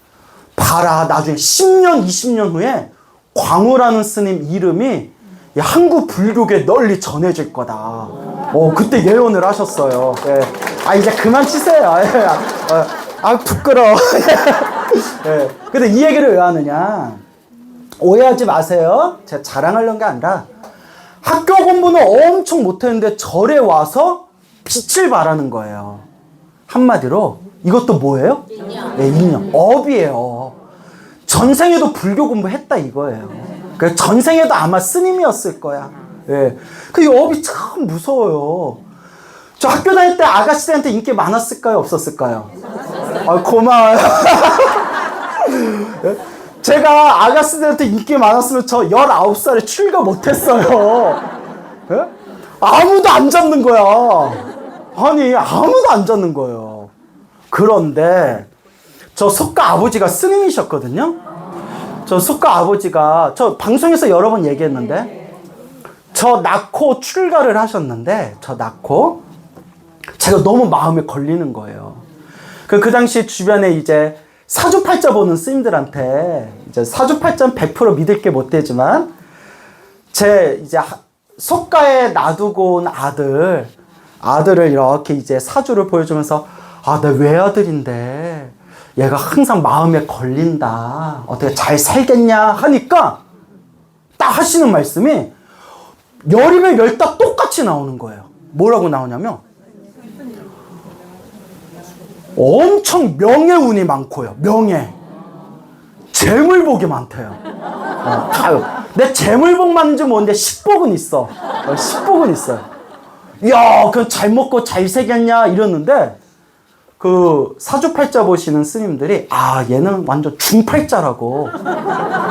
봐라, 나중에 10년, 20년 후에 광우라는 스님 이름이 한국 불교계 널리 전해질 거다. 그때 예언을 하셨어요. 예. 이제 그만 치세요. 부끄러워. 예. 근데 이 얘기를 왜 하느냐? 오해하지 마세요. 제가 자랑하려는 게 아니라, 학교 공부는 엄청 못했는데 절에 와서 빛을 발하는 거예요. 한마디로 이것도 뭐예요? 인연. 네, 인연. 업이에요. 전생에도 불교 공부했다 이거예요. 그러니까 전생에도 아마 스님이었을 거야. 예. 그 업이 참 무서워요. 저 학교 다닐 때 아가씨들한테 인기 많았을까요? 없었을까요? 고마워요. 제가 아가씨들한테 인기 많았으면 저 19살에 출가 못했어요. 예? 아무도 안 잡는 거야. 아무도 안 잡는 거예요. 그런데 저 석가 아버지가 스님이셨거든요. 저 석가 아버지가, 저 방송에서 여러 번 얘기했는데, 저 낳고 출가를 하셨는데, 제가 너무 마음에 걸리는 거예요. 그 당시 주변에 이제 사주팔자 보는 스님들한테, 이제 사주팔자는 100% 믿을 게 못 되지만, 이제 석가에 놔두고 온 아들을 이렇게 이제 사주를 보여주면서, 내 외아들인데 얘가 항상 마음에 걸린다. 어떻게 잘 살겠냐 하니까 딱 하시는 말씀이 열이면 열다 똑같이 나오는 거예요. 뭐라고 나오냐면, 엄청 명예운이 많고요. 재물복이 많대요. 내 재물복 많은지 모르는데 식복은 있어. 식복은 있어요. 야, 그럼 잘 먹고 잘 살겠냐 이러는데, 그 사주팔자 보시는 스님들이, 얘는 완전 중팔자라고.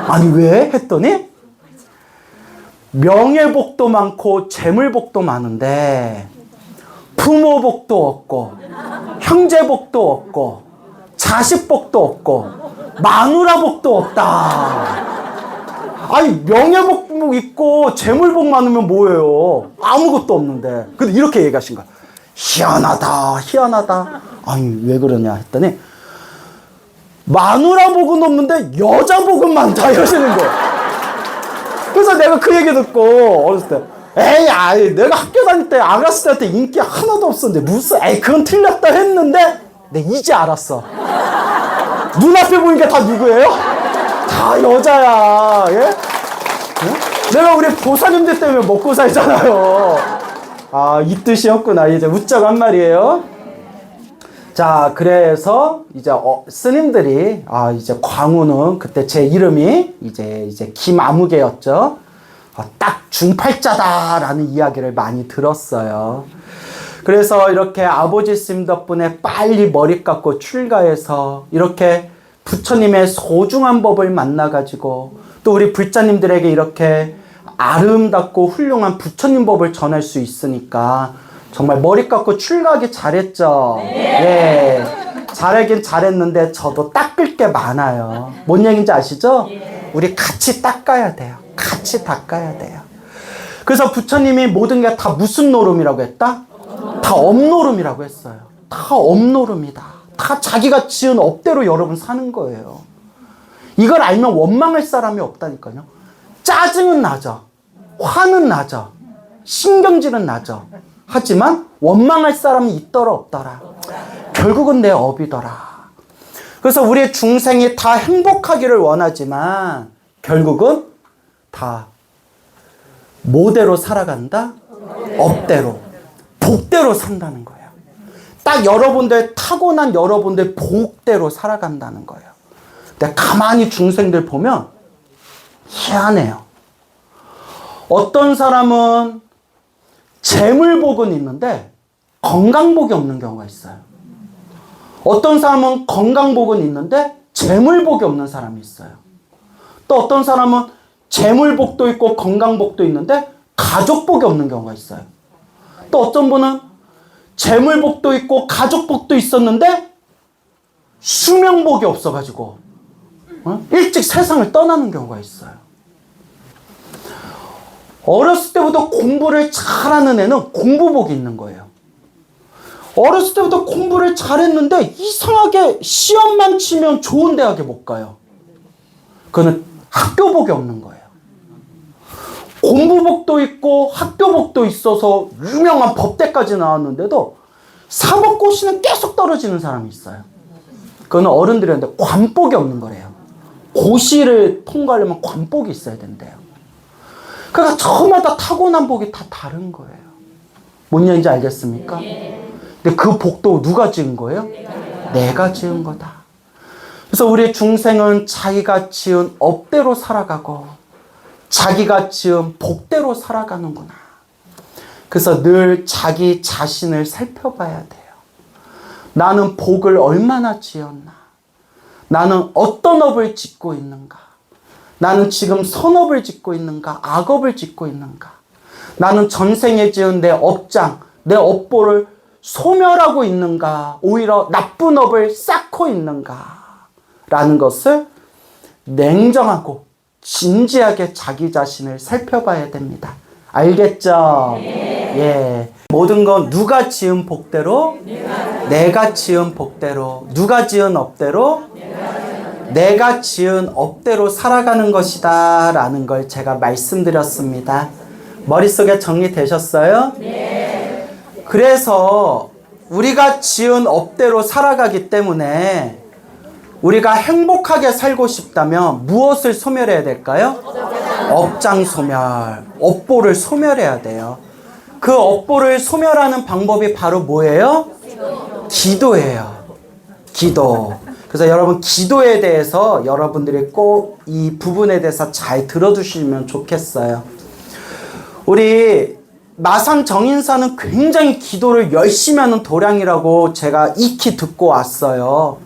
아니 왜? 했더니 명예복도 많고 재물복도 많은데 부모복도 없고 형제복도 없고 자식복도 없고 마누라복도 없다. 아니 명예복 있고 재물복 많으면 뭐예요? 아무것도 없는데. 근데 이렇게 얘기하신 거야. 희한하다. 아니 왜 그러냐 했더니, 마누라복은 없는데 여자복은 많다 이러시는 거예요. 그래서 내가 그 얘기 듣고 어렸을 때, 내가 학교 다닐 때 아가씨들한테 인기 하나도 없었는데 그건 틀렸다 했는데, 내가 이제 알았어. 눈앞에 보니까 다 누구예요? 다 여자야. 예? 내가 우리 보살님들 때문에 먹고 살잖아요. 이 뜻이었구나. 이제 웃자고 한 말이에요. 자, 그래서 이제 스님들이, 이제 광우는 그때 제 이름이 이제 김아무개였죠. 딱 중팔자다라는 이야기를 많이 들었어요. 그래서 이렇게 아버지 스님 덕분에 빨리 머리 깎고 출가해서 이렇게 부처님의 소중한 법을 만나가지고, 또 우리 불자님들에게 이렇게 아름답고 훌륭한 부처님 법을 전할 수 있으니까 정말 머리 깎고 출가하기 잘했죠? 네. 잘하긴 잘했는데 저도 닦을 게 많아요. 뭔 얘기인지 아시죠? 우리 같이 닦아야 돼요. 같이 닦아야 돼요. 그래서 부처님이 모든 게 다 무슨 노름이라고 했다? 다 업노름이라고 했어요. 다 업노름이다. 다 자기가 지은 업대로 여러분 사는 거예요. 이걸 알면 원망할 사람이 없다니까요. 짜증은 나죠. 화는 나죠. 신경질은 나죠. 하지만 원망할 사람이 있더라 없더라. 결국은 내 업이더라. 그래서 우리 중생이 다 행복하기를 원하지만 결국은 다 뭐대로 살아간다? 업대로, 복대로 산다는 거예요. 딱 여러분들 타고난 여러분들 복대로 살아간다는 거예요. 근데 가만히 중생들 보면 희한해요. 어떤 사람은 재물복은 있는데 건강복이 없는 경우가 있어요. 어떤 사람은 건강복은 있는데 재물복이 없는 사람이 있어요. 또 어떤 사람은 재물복도 있고 건강복도 있는데 가족복이 없는 경우가 있어요. 또 어떤 분은 재물복도 있고 가족복도 있었는데 수명복이 없어가지고 일찍 세상을 떠나는 경우가 있어요. 어렸을 때부터 공부를 잘하는 애는 공부복이 있는 거예요. 어렸을 때부터 공부를 잘했는데 이상하게 시험만 치면 좋은 대학에 못 가요. 그거는 학교복이 없는 거예요. 공부복도 있고 학교복도 있어서 유명한 법대까지 나왔는데도 사법고시는 계속 떨어지는 사람이 있어요. 그거는 어른들이었는데 관복이 없는 거래요. 고시를 통과하려면 관복이 있어야 된대요. 그러니까 저마다 타고난 복이 다 다른 거예요. 뭔 얘기인지 알겠습니까? 근데 그 복도 누가 지은 거예요? 내가 지은 거다. 그래서 우리 중생은 자기가 지은 업대로 살아가고 자기가 지은 복대로 살아가는구나. 그래서 늘 자기 자신을 살펴봐야 돼요. 나는 복을 얼마나 지었나? 나는 어떤 업을 짓고 있는가? 나는 지금 선업을 짓고 있는가? 악업을 짓고 있는가? 나는 전생에 지은 내 업장, 내 업보를 소멸하고 있는가? 오히려 나쁜 업을 쌓고 있는가? 라는 것을 냉정하고 진지하게 자기 자신을 살펴봐야 됩니다. 알겠죠? 예. 모든 건 누가 지은 복대로? 내가 지은 복대로. 누가 지은 업대로? 내가 지은 업대로 살아가는 것이다 라는 걸 제가 말씀드렸습니다. 머릿속에 정리되셨어요? 네. 그래서 우리가 지은 업대로 살아가기 때문에 우리가 행복하게 살고 싶다면 무엇을 소멸해야 될까요? 업장 소멸, 업보를 소멸해야 돼요. 그 업보를 소멸하는 방법이 바로 뭐예요? 기도예요. 기도. 그래서 여러분 기도에 대해서 여러분들이 꼭 이 부분에 대해서 잘 들어두시면 좋겠어요. 우리 마산 정인사는 굉장히 기도를 열심히 하는 도량이라고 제가 익히 듣고 왔어요.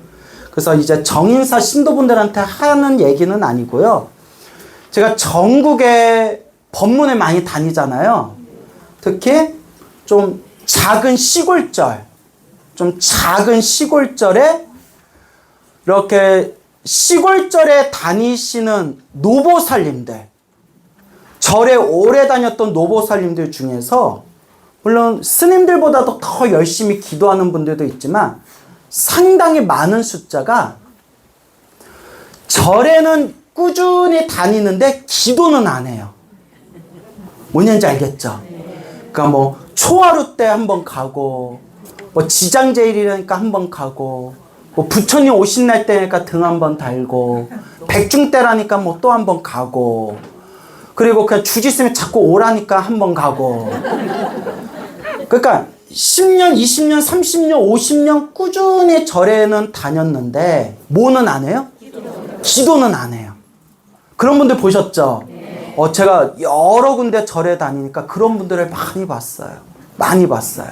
그래서 이제 정인사 신도분들한테 하는 얘기는 아니고요. 제가 전국에 법문에 많이 다니잖아요. 특히 좀 작은 시골절, 이렇게 시골절에 다니시는 노보살님들, 절에 오래 다녔던 노보살님들 중에서 물론 스님들보다도 더 열심히 기도하는 분들도 있지만 상당히 많은 숫자가 절에는 꾸준히 다니는데 기도는 안 해요. 뭔 얘기인지 알겠죠? 그러니까 뭐 초하루 때 한번 가고 뭐 지장제일이라니까 한번 가고 뭐 부처님 오신 날 때니까 등 한번 달고 백중 때라니까 뭐 또 한번 가고 그리고 그냥 주지스님이 자꾸 오라니까 한번 가고 그러니까 10년, 20년, 30년, 50년 꾸준히 절에는 다녔는데 뭐는 안 해요? 기도는 안 해요. 그런 분들 보셨죠? 제가 여러 군데 절에 다니니까 그런 분들을 많이 봤어요. 많이 봤어요.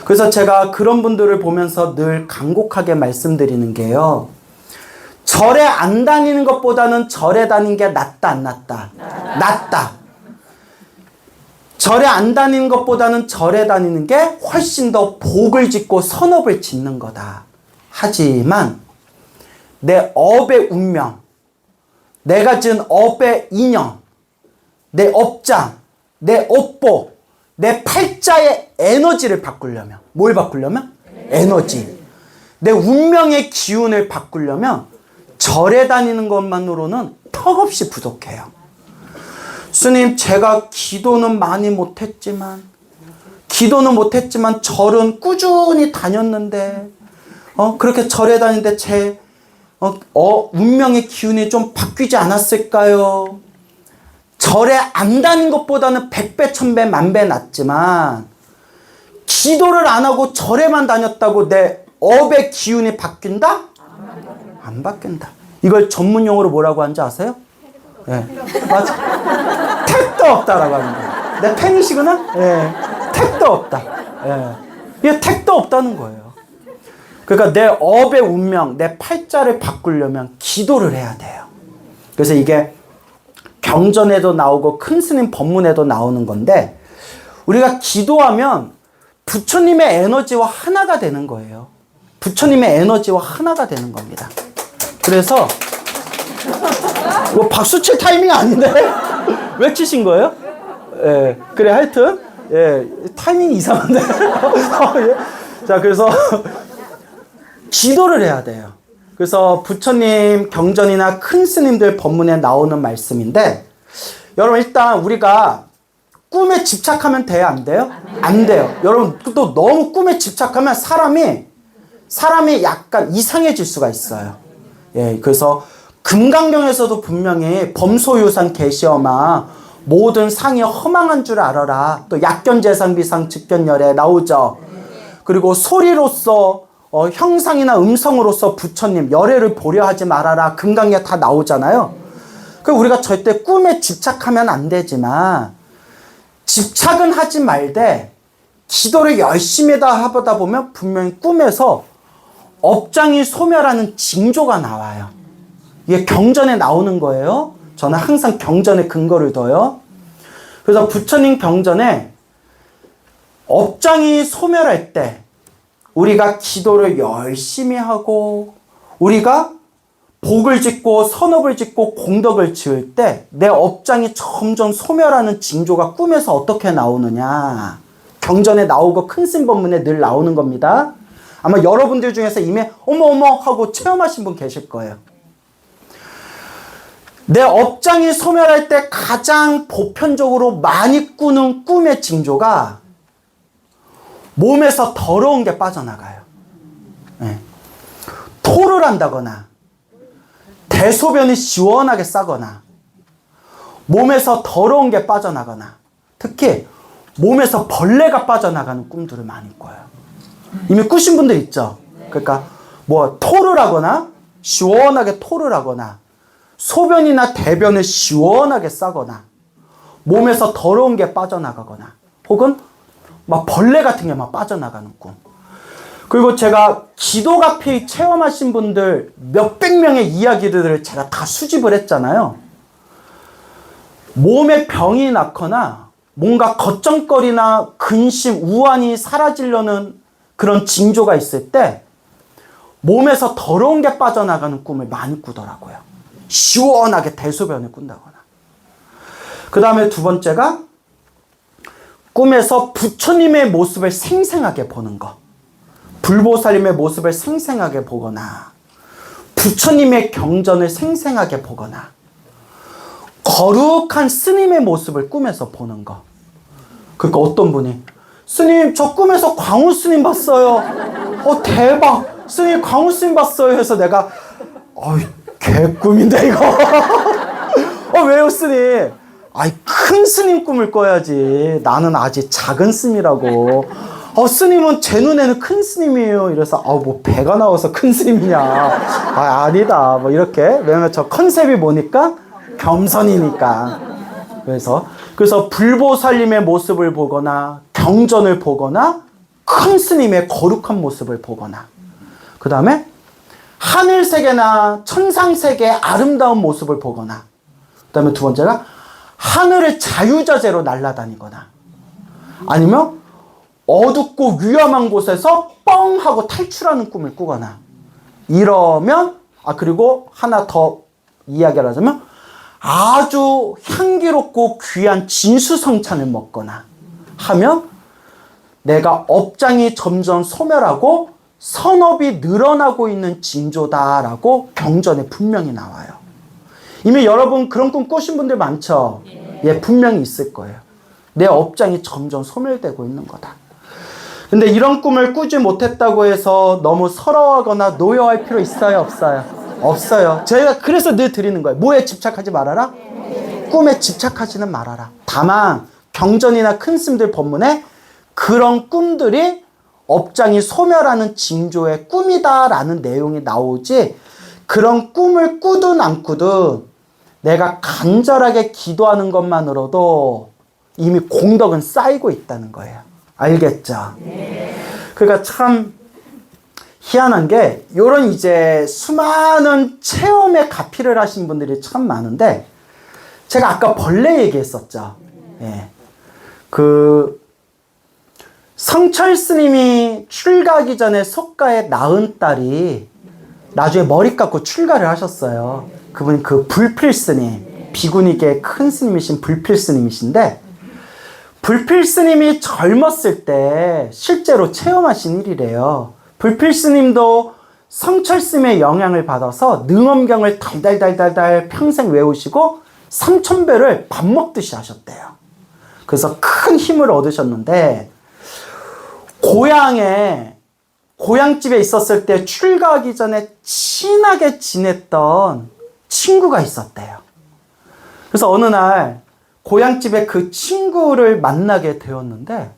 그래서 제가 그런 분들을 보면서 늘 간곡하게 말씀드리는 게요. 절에 안 다니는 것보다는 절에 다니는 게 낫다, 안 낫다? 낫다. 절에 안 다니는 것보다는 절에 다니는 게 훨씬 더 복을 짓고 선업을 짓는 거다. 하지만 내 업의 운명, 내가 지은 업의 인연, 내 업장, 내 업보, 내 팔자의 에너지를 바꾸려면, 뭘 바꾸려면? 에너지. 내 운명의 기운을 바꾸려면 절에 다니는 것만으로는 턱없이 부족해요. 스님, 제가 기도는 못했지만 절은 꾸준히 다녔는데 그렇게 절에 다니는데 제 운명의 기운이 좀 바뀌지 않았을까요? 절에 안 다닌 것보다는 100배, 1000배, 10,000배 낫지만 기도를 안 하고 절에만 다녔다고 내 업의 기운이 바뀐다? 안 바뀐다. 이걸 전문용어로 뭐라고 하는지 아세요? 네, 맞아. 택도 없다라고 하는 거예요. 내 팬이시구나? 네, 택도 없다. 네. 이게 택도 없다는 거예요. 그러니까 내 업의 운명, 내 팔자를 바꾸려면 기도를 해야 돼요. 그래서 이게 경전에도 나오고 큰 스님 법문에도 나오는 건데, 우리가 기도하면 부처님의 에너지와 하나가 되는 거예요. 부처님의 에너지와 하나가 되는 겁니다. 그래서 뭐 박수 칠 타이밍 아닌데? 왜 치신 거예요? 예, 그래, 하여튼 예, 타이밍이 이상한데. 예. 자, 그래서 기도를 해야 돼요. 그래서 부처님 경전이나 큰 스님들 법문에 나오는 말씀인데, 여러분 일단 우리가 꿈에 집착하면 돼요, 안 돼요? 안 돼요. 여러분 또 너무 꿈에 집착하면 사람이 약간 이상해질 수가 있어요. 예, 그래서 금강경에서도 분명히 범소유산 계시어마 모든 상이 허망한 줄 알아라. 또 약견재상비상 즉견열에 나오죠. 그리고 소리로서 형상이나 음성으로서 부처님 열애를 보려 하지 말아라. 금강경에 다 나오잖아요. 그 우리가 절대 꿈에 집착하면 안 되지만 집착은 하지 말되 기도를 열심히 하다 보면 분명히 꿈에서 업장이 소멸하는 징조가 나와요. 이게 경전에 나오는 거예요. 저는 항상 경전에 근거를 둬요. 그래서 부처님 경전에 업장이 소멸할 때 우리가 기도를 열심히 하고 우리가 복을 짓고 선업을 짓고 공덕을 지을 때 내 업장이 점점 소멸하는 징조가 꿈에서 어떻게 나오느냐. 경전에 나오고 큰 스님 법문에 늘 나오는 겁니다. 아마 여러분들 중에서 이미 어머 하고 체험하신 분 계실 거예요. 내 업장이 소멸할 때 가장 보편적으로 많이 꾸는 꿈의 징조가 몸에서 더러운 게 빠져나가요. 네. 토를 한다거나 대소변이 시원하게 싸거나 몸에서 더러운 게 빠져나가거나 특히 몸에서 벌레가 빠져나가는 꿈들을 많이 꿔요. 이미 꾸신 분들 있죠? 그러니까 뭐 토를 하거나 시원하게 토를 하거나 소변이나 대변을 시원하게 싸거나 몸에서 더러운 게 빠져나가거나 혹은 막 벌레 같은 게 막 빠져나가는 꿈. 그리고 제가 기도가피 체험하신 분들 몇백 명의 이야기들을 제가 다 수집을 했잖아요. 몸에 병이 났거나 뭔가 걱정거리나 근심, 우환이 사라지려는 그런 징조가 있을 때 몸에서 더러운 게 빠져나가는 꿈을 많이 꾸더라고요. 시원하게 대소변을 꾼다거나. 그 다음에 두 번째가 꿈에서 부처님의 모습을 생생하게 보는 것. 불보살님의 모습을 생생하게 보거나 부처님의 경전을 생생하게 보거나 거룩한 스님의 모습을 꿈에서 보는 것. 그러니까 어떤 분이 스님 저 꿈에서 광우 스님 봤어요. 대박 스님 광우 스님 봤어요 해서 내가 개꿈인데 이거. 왜요 스님? 큰 스님 꿈을 꿔야지. 나는 아직 작은 스님이라고. 스님은 제 눈에는 큰 스님이에요. 이래서 뭐 배가 나와서 큰 스님이냐. 아니다. 뭐 이렇게. 왜냐면 저 컨셉이 뭐니까? 겸손이니까. 그래서 불보살님의 모습을 보거나 경전을 보거나 큰 스님의 거룩한 모습을 보거나 그 다음에 하늘세계나 천상세계의 아름다운 모습을 보거나, 그 다음에 두 번째가 하늘을 자유자재로 날아다니거나, 아니면 어둡고 위험한 곳에서 뻥 하고 탈출하는 꿈을 꾸거나, 이러면, 그리고 하나 더 이야기를 하자면, 아주 향기롭고 귀한 진수성찬을 먹거나 하면 내가 업장이 점점 소멸하고 선업이 늘어나고 있는 징조다라고 경전에 분명히 나와요. 이미 여러분 그런 꿈 꾸신 분들 많죠? 예, 분명히 있을 거예요. 내 업장이 점점 소멸되고 있는 거다. 근데 이런 꿈을 꾸지 못했다고 해서 너무 서러워하거나 노여할 필요 있어요, 없어요? 없어요. 저희가 그래서 늘 드리는 거예요. 뭐에 집착하지 말아라? 꿈에 집착하지는 말아라. 다만 경전이나 큰 스님들 법문에 그런 꿈들이 업장이 소멸하는 징조의 꿈이다라는 내용이 나오지, 그런 꿈을 꾸든 안 꾸든 내가 간절하게 기도하는 것만으로도 이미 공덕은 쌓이고 있다는 거예요. 알겠죠? 그러니까 참 희한한 게, 요런 이제 수많은 체험에 가피를 하신 분들이 참 많은데, 제가 아까 벌레 얘기했었죠. 예. 성철 스님이 출가하기 전에 속가에 낳은 딸이 나중에 머리 깎고 출가를 하셨어요. 그분이 불필 스님, 비구니계 큰 스님이신 불필 스님이신데, 불필 스님이 젊었을 때 실제로 체험하신 일이래요. 불필 스님도 성철 스님의 영향을 받아서 능엄경을 달달달달달 평생 외우시고 3000배를 밥 먹듯이 하셨대요. 그래서 큰 힘을 얻으셨는데, 고향집에 있었을 때 출가하기 전에 친하게 지냈던 친구가 있었대요. 그래서 어느 날 고향집에 그 친구를 만나게 되었는데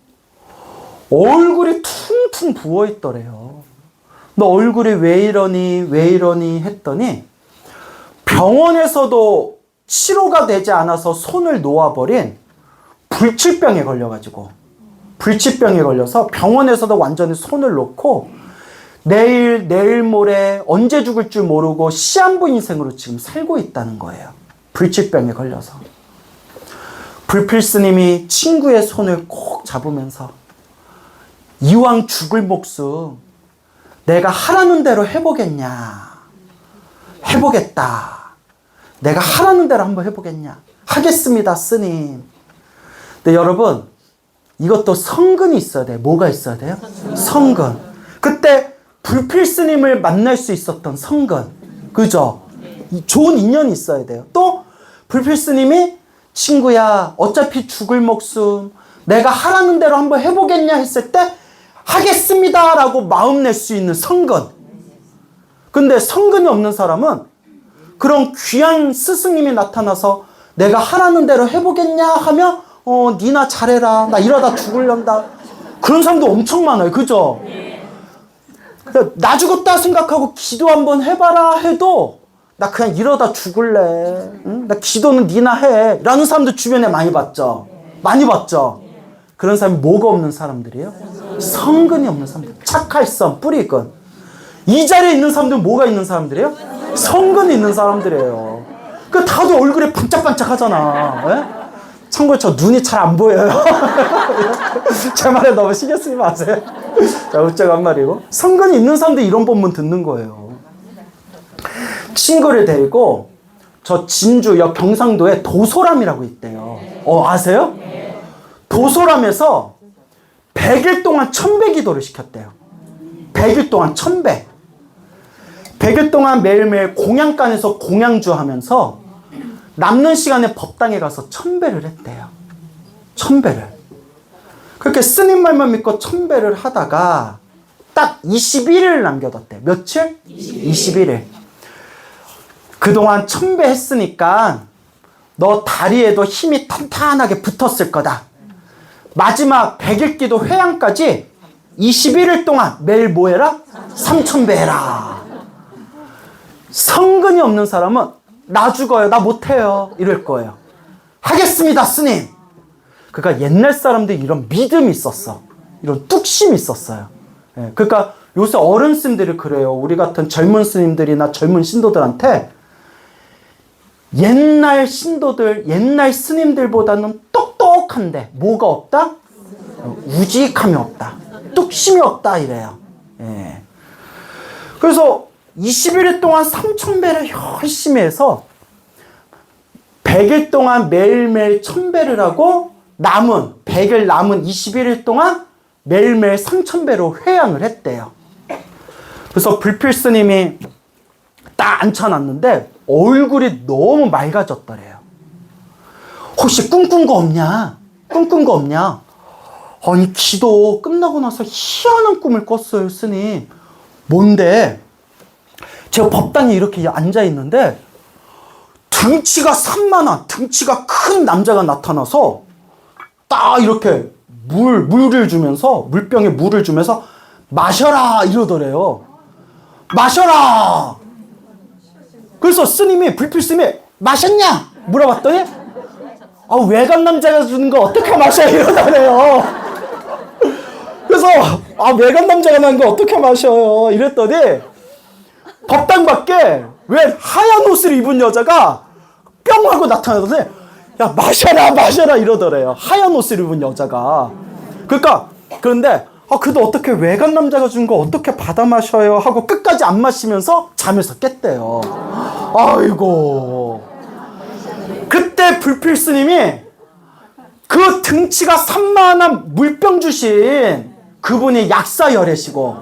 얼굴이 퉁퉁 부어있더래요. 너 얼굴이 왜 이러니 했더니, 병원에서도 치료가 되지 않아서 손을 놓아버린 불치병에 걸려가지고, 불치병에 걸려서 병원에서도 완전히 손을 놓고 내일 모레 언제 죽을 줄 모르고 시한부 인생으로 지금 살고 있다는 거예요. 불치병에 걸려서. 불필 스님이 친구의 손을 꼭 잡으면서, 이왕 죽을 목숨 내가 하라는 대로 해보겠냐? 해보겠다. 내가 하라는 대로 한번 해보겠냐? 하겠습니다, 스님. 근데 여러분, 이것도 성근이 있어야 돼요. 뭐가 있어야 돼요? 성근. 그때 불필 스님을 만날 수 있었던 성근. 그죠? 좋은 인연이 있어야 돼요. 또 불필 스님이 친구야, 어차피 죽을 목숨 내가 하라는 대로 한번 해보겠냐 했을 때 하겠습니다 라고 마음 낼 수 있는 성근. 근데 성근이 없는 사람은 그런 귀한 스승님이 나타나서 내가 하라는 대로 해보겠냐 하면 니나 잘해라, 나 이러다 죽을련다, 그런 사람도 엄청 많아요. 그죠? 나 죽었다 생각하고 기도 한번 해봐라 해도 나 그냥 이러다 죽을래, 응? 나 기도는 니나 해 라는 사람들 주변에 많이 봤죠. 많이 봤죠. 그런 사람이 뭐가 없는 사람들이에요? 성근이 없는 사람들. 착할성, 뿌리근. 이 자리에 있는 사람들은 뭐가 있는 사람들이에요? 성근이 있는 사람들이에요. 그 다들 얼굴에 반짝반짝 하잖아. 예? 참고로 저 눈이 잘 안 보여요. 제 말에 너무 신경 쓰지 마세요. 자, 어쩌고 한 말이고. 성근이 있는 사람들이 이런 법문 듣는 거예요. 친구를 데리고 저 진주 역 경상도에 도소람이라고 있대요. 아세요? 도소람에서 100일 동안 1000배 기도를 시켰대요. 100일 동안 1000배. 100일 동안 매일매일 공양간에서 공양주 하면서 남는 시간에 법당에 가서 1000배를 했대요. 1000배를. 그렇게 스님 말만 믿고 1000배를 하다가 딱 21일을 남겨뒀대. 며칠? 21일. 그동안 1000배 했으니까 너 다리에도 힘이 탄탄하게 붙었을 거다. 마지막 100일 기도 회양까지 21일 동안 매일 뭐 해라? 3000배 해라. 성근이 없는 사람은 나 죽어요, 나 못해요 이럴 거예요. 하겠습니다, 스님. 그러니까 옛날 사람들이 이런 믿음이 있었어. 이런 뚝심이 있었어요. 그러니까 요새 어른 스님들이 그래요. 우리 같은 젊은 스님들이나 젊은 신도들한테 옛날 신도들, 옛날 스님들보다는 똑똑한데 뭐가 없다? 우직함이 없다. 뚝심이 없다 이래요. 예. 그래서 21일 동안 3,000배를 열심히 해서 100일 동안 매일매일 1,000배를 하고 남은 100일 남은 21일 동안 매일매일 3,000배로 회양을 했대요. 그래서 불필 스님이 딱 앉혀놨는데 얼굴이 너무 맑아졌더래요. 혹시 꿈꾼 거 없냐? 꿈꾼 거 없냐? 아니 기도 끝나고 나서 희한한 꿈을 꿨어요, 스님. 뭔데? 제가 법당에 이렇게 앉아있는데 등치가 산만한, 등치가 큰 남자가 나타나서 딱 이렇게 물을 주면서, 물병에 물을 주면서 마셔라 이러더래요. 마셔라. 그래서 스님이, 불필 스님이 마셨냐? 물어봤더니 아, 외간 남자가 주는 거 어떻게 마셔? 이러더래요. 그래서 아, 외간 남자가 난 거 어떻게 마셔요? 이랬더니 법당 밖에 왜 하얀 옷을 입은 여자가 뿅 하고 나타나더니 야, 마셔라 마셔라 이러더래요. 하얀 옷을 입은 여자가. 그러니까 그런데 아, 그래도 어떻게 외간 남자가 준 거 어떻게 받아 마셔요? 하고 끝까지 안 마시면서 잠에서 깼대요. 아이고. 그때 불필 스님이 그 등치가 산만한 물병 주신 그분이 약사열애시고,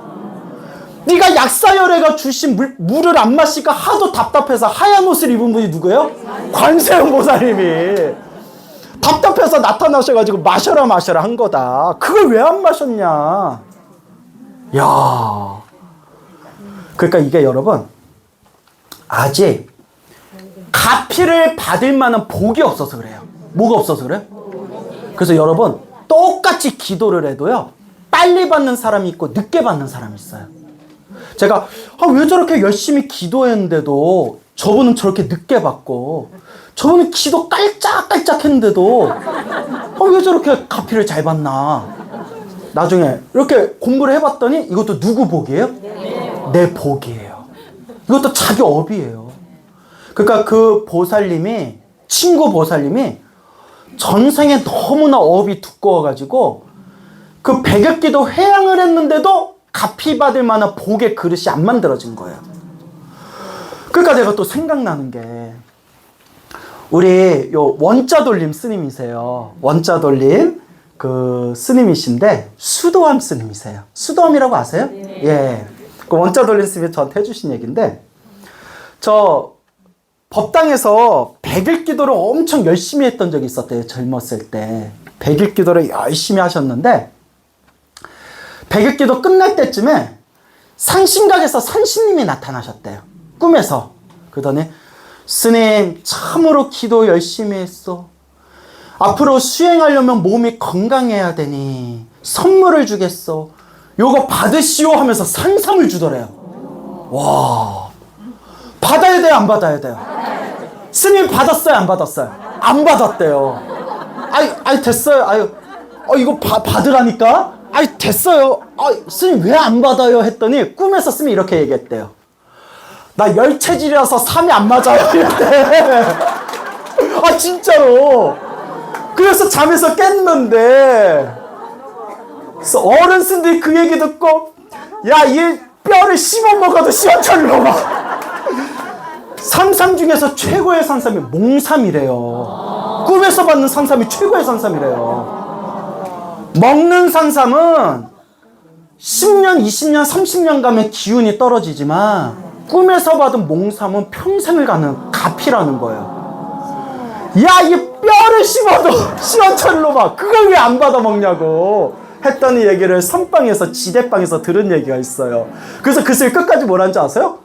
네가 약사열애가 주신 물을 안 마시니까 하도 답답해서 하얀 옷을 입은 분이 누구예요? 관세음보살님이 답답해서 나타나셔가지고 마셔라 마셔라 한 거다. 그걸 왜 안 마셨냐? 야, 그러니까 이게 여러분 아직 가피를 받을 만한 복이 없어서 그래요. 뭐가 없어서 그래요? 그래서 여러분 똑같이 기도를 해도요, 빨리 받는 사람이 있고 늦게 받는 사람이 있어요. 제가 왜 저렇게 열심히 기도했는데도 저분은 저렇게 늦게 받고, 저분은 기도 깔짝깔짝 했는데도 왜 저렇게 가피를 잘 받나. 나중에 이렇게 공부를 해봤더니 이것도 누구 복이에요? 내 복이에요. 이것도 자기 업이에요. 그러니까 그 보살님이, 친구 보살님이 전생에 너무나 업이 두꺼워가지고 그 백약기도 회양을 했는데도 갚이 받을 만한 복의 그릇이 안 만들어진 거예요. 그러니까 내가 또 생각나는 게, 우리 요 원자돌림 스님이세요. 원자돌림 그 스님이신데 수도암 스님이세요. 수도암이라고 아세요? 예. 그 원자돌림 스님이 저한테 해주신 얘기인데, 저 법당에서 100일 기도를 엄청 열심히 했던 적이 있었대요. 젊었을 때 100일 기도를 열심히 하셨는데 100일 기도 끝날 때쯤에 상심각에서 산신님이 나타나셨대요. 꿈에서. 그러더니 스님 참으로 기도 열심히 했어. 앞으로 수행하려면 몸이 건강해야 되니 선물을 주겠어. 요거 받으시오 하면서 산삼을 주더래요. 와, 받아야 돼요 안 받아야 돼요? 스님 받았어요 안 받았어요? 안 받았대요. 아이 됐어요. 이거 받으라니까? 됐어요. 스님 왜 안 받아요? 했더니 꿈에서 스님이 이렇게 얘기했대요. 나 열체질이라서 삼이 안 맞아요. 이랬대. 진짜로. 그래서 잠에서 깼는데 어른들이 그 얘기 듣고 야, 이 뼈를 씹어 먹어도 시원찮은 막. 산삼 중에서 최고의 산삼이 몽삼이래요. 꿈에서 받는 산삼이 최고의 산삼이래요. 먹는 산삼은 10년, 20년, 30년 가면 기운이 떨어지지만 꿈에서 받은 몽삼은 평생을 가는 가피라는 거예요. 야, 이 뼈를 씹어도 시원찮은 막. 그걸 왜 안 받아 먹냐고 했더니 얘기를 선방에서, 지대방에서 들은 얘기가 있어요. 그래서 그 글 끝까지 뭐라는지 아세요?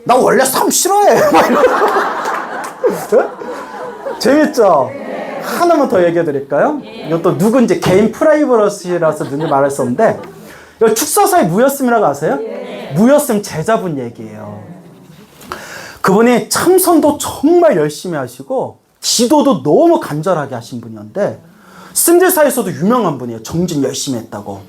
나 원래 삼 싫어해. 막 이러고. 재밌죠? 하나만 더 얘기해 드릴까요? 이것도 누군지 개인 프라이버시라서 누군지 말할 수 없는데, 이거 축서사의 무였음이라고 아세요? 무였음 제자분 얘기예요. 그분이 참선도 정말 열심히 하시고 기도도 너무 간절하게 하신 분이었는데 스님들 사이에서도 유명한 분이에요. 정진 열심히 했다고.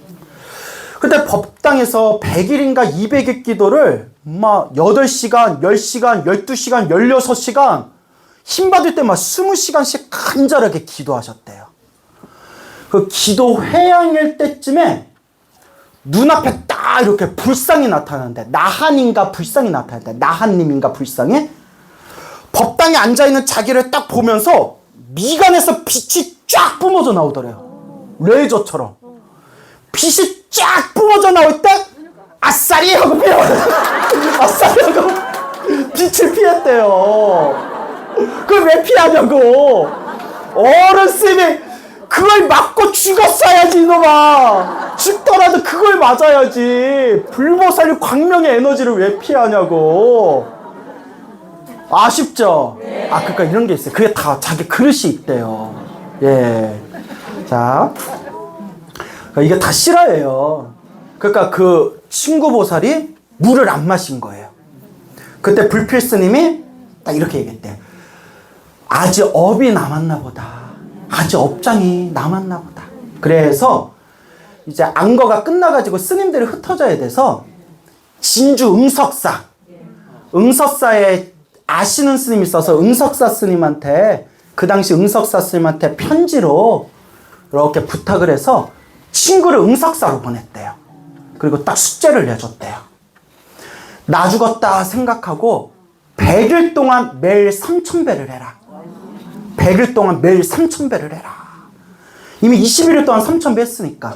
그때 법당에서 100일인가 200일 기도를 막 8시간, 10시간, 12시간, 16시간 힘 받을 때 막 20시간씩 간절하게 기도하셨대요. 그 기도 회양일 때쯤에 눈앞에 딱 이렇게 불상이 나타나는데, 나한인가 불상이 나타나는데, 나한님인가 불상이 법당에 앉아있는 자기를 딱 보면서 미간에서 빛이 쫙 뿜어져 나오더래요. 레이저처럼. 빛이 쫙 뿜어져 나올 때 아싸리 하고 피해. 아싸리 하고 빛을 피했대요. 그걸 왜 피하냐고. 어른 스님이 그걸 맞고 죽었어야지 이놈아. 죽더라도 그걸 맞아야지. 불보살이 광명의 에너지를 왜 피하냐고. 아쉽죠? 그러니까 이런 게 있어요. 그게 다 자기 그릇이 있대요. 예. 자, 이게 다 실화예요. 그러니까 그 친구 보살이 물을 안 마신 거예요. 그때 불필 스님이 딱 이렇게 얘기했대요. 아직 업이 남았나 보다. 아직 업장이 남았나 보다. 그래서 이제 안거가 끝나가지고 스님들이 흩어져야 돼서 진주 응석사에 아시는 스님이 있어서 응석사 스님한테, 그 당시 응석사 스님한테 편지로 이렇게 부탁을 해서 친구를 응석사로 보냈대요. 그리고 딱 숙제를 내줬대요. 나 죽었다 생각하고 100일 동안 매일 3000배를 해라. 100일 동안 매일 3000배를 해라. 이미 21일 동안 3000배 했으니까.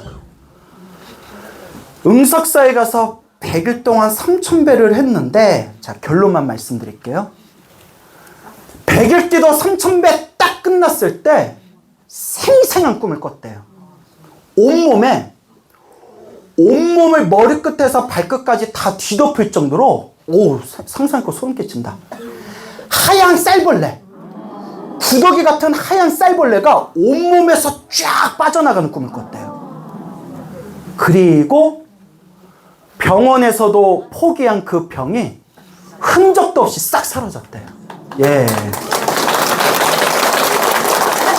응석사에 가서 100일 동안 3000배를 했는데, 자, 결론만 말씀드릴게요. 100일 뛰도 3000배 딱 끝났을 때 생생한 꿈을 꿨대요. 온몸을 머리끝에서 발끝까지 다 뒤덮을 정도로, 상상하니까 소름 끼친다. 하얀 쌀벌레, 구더기 같은 하얀 쌀벌레가 온몸에서 쫙 빠져나가는 꿈을 꿨대요. 그리고 병원에서도 포기한 그 병이 흔적도 없이 싹 사라졌대요. 예.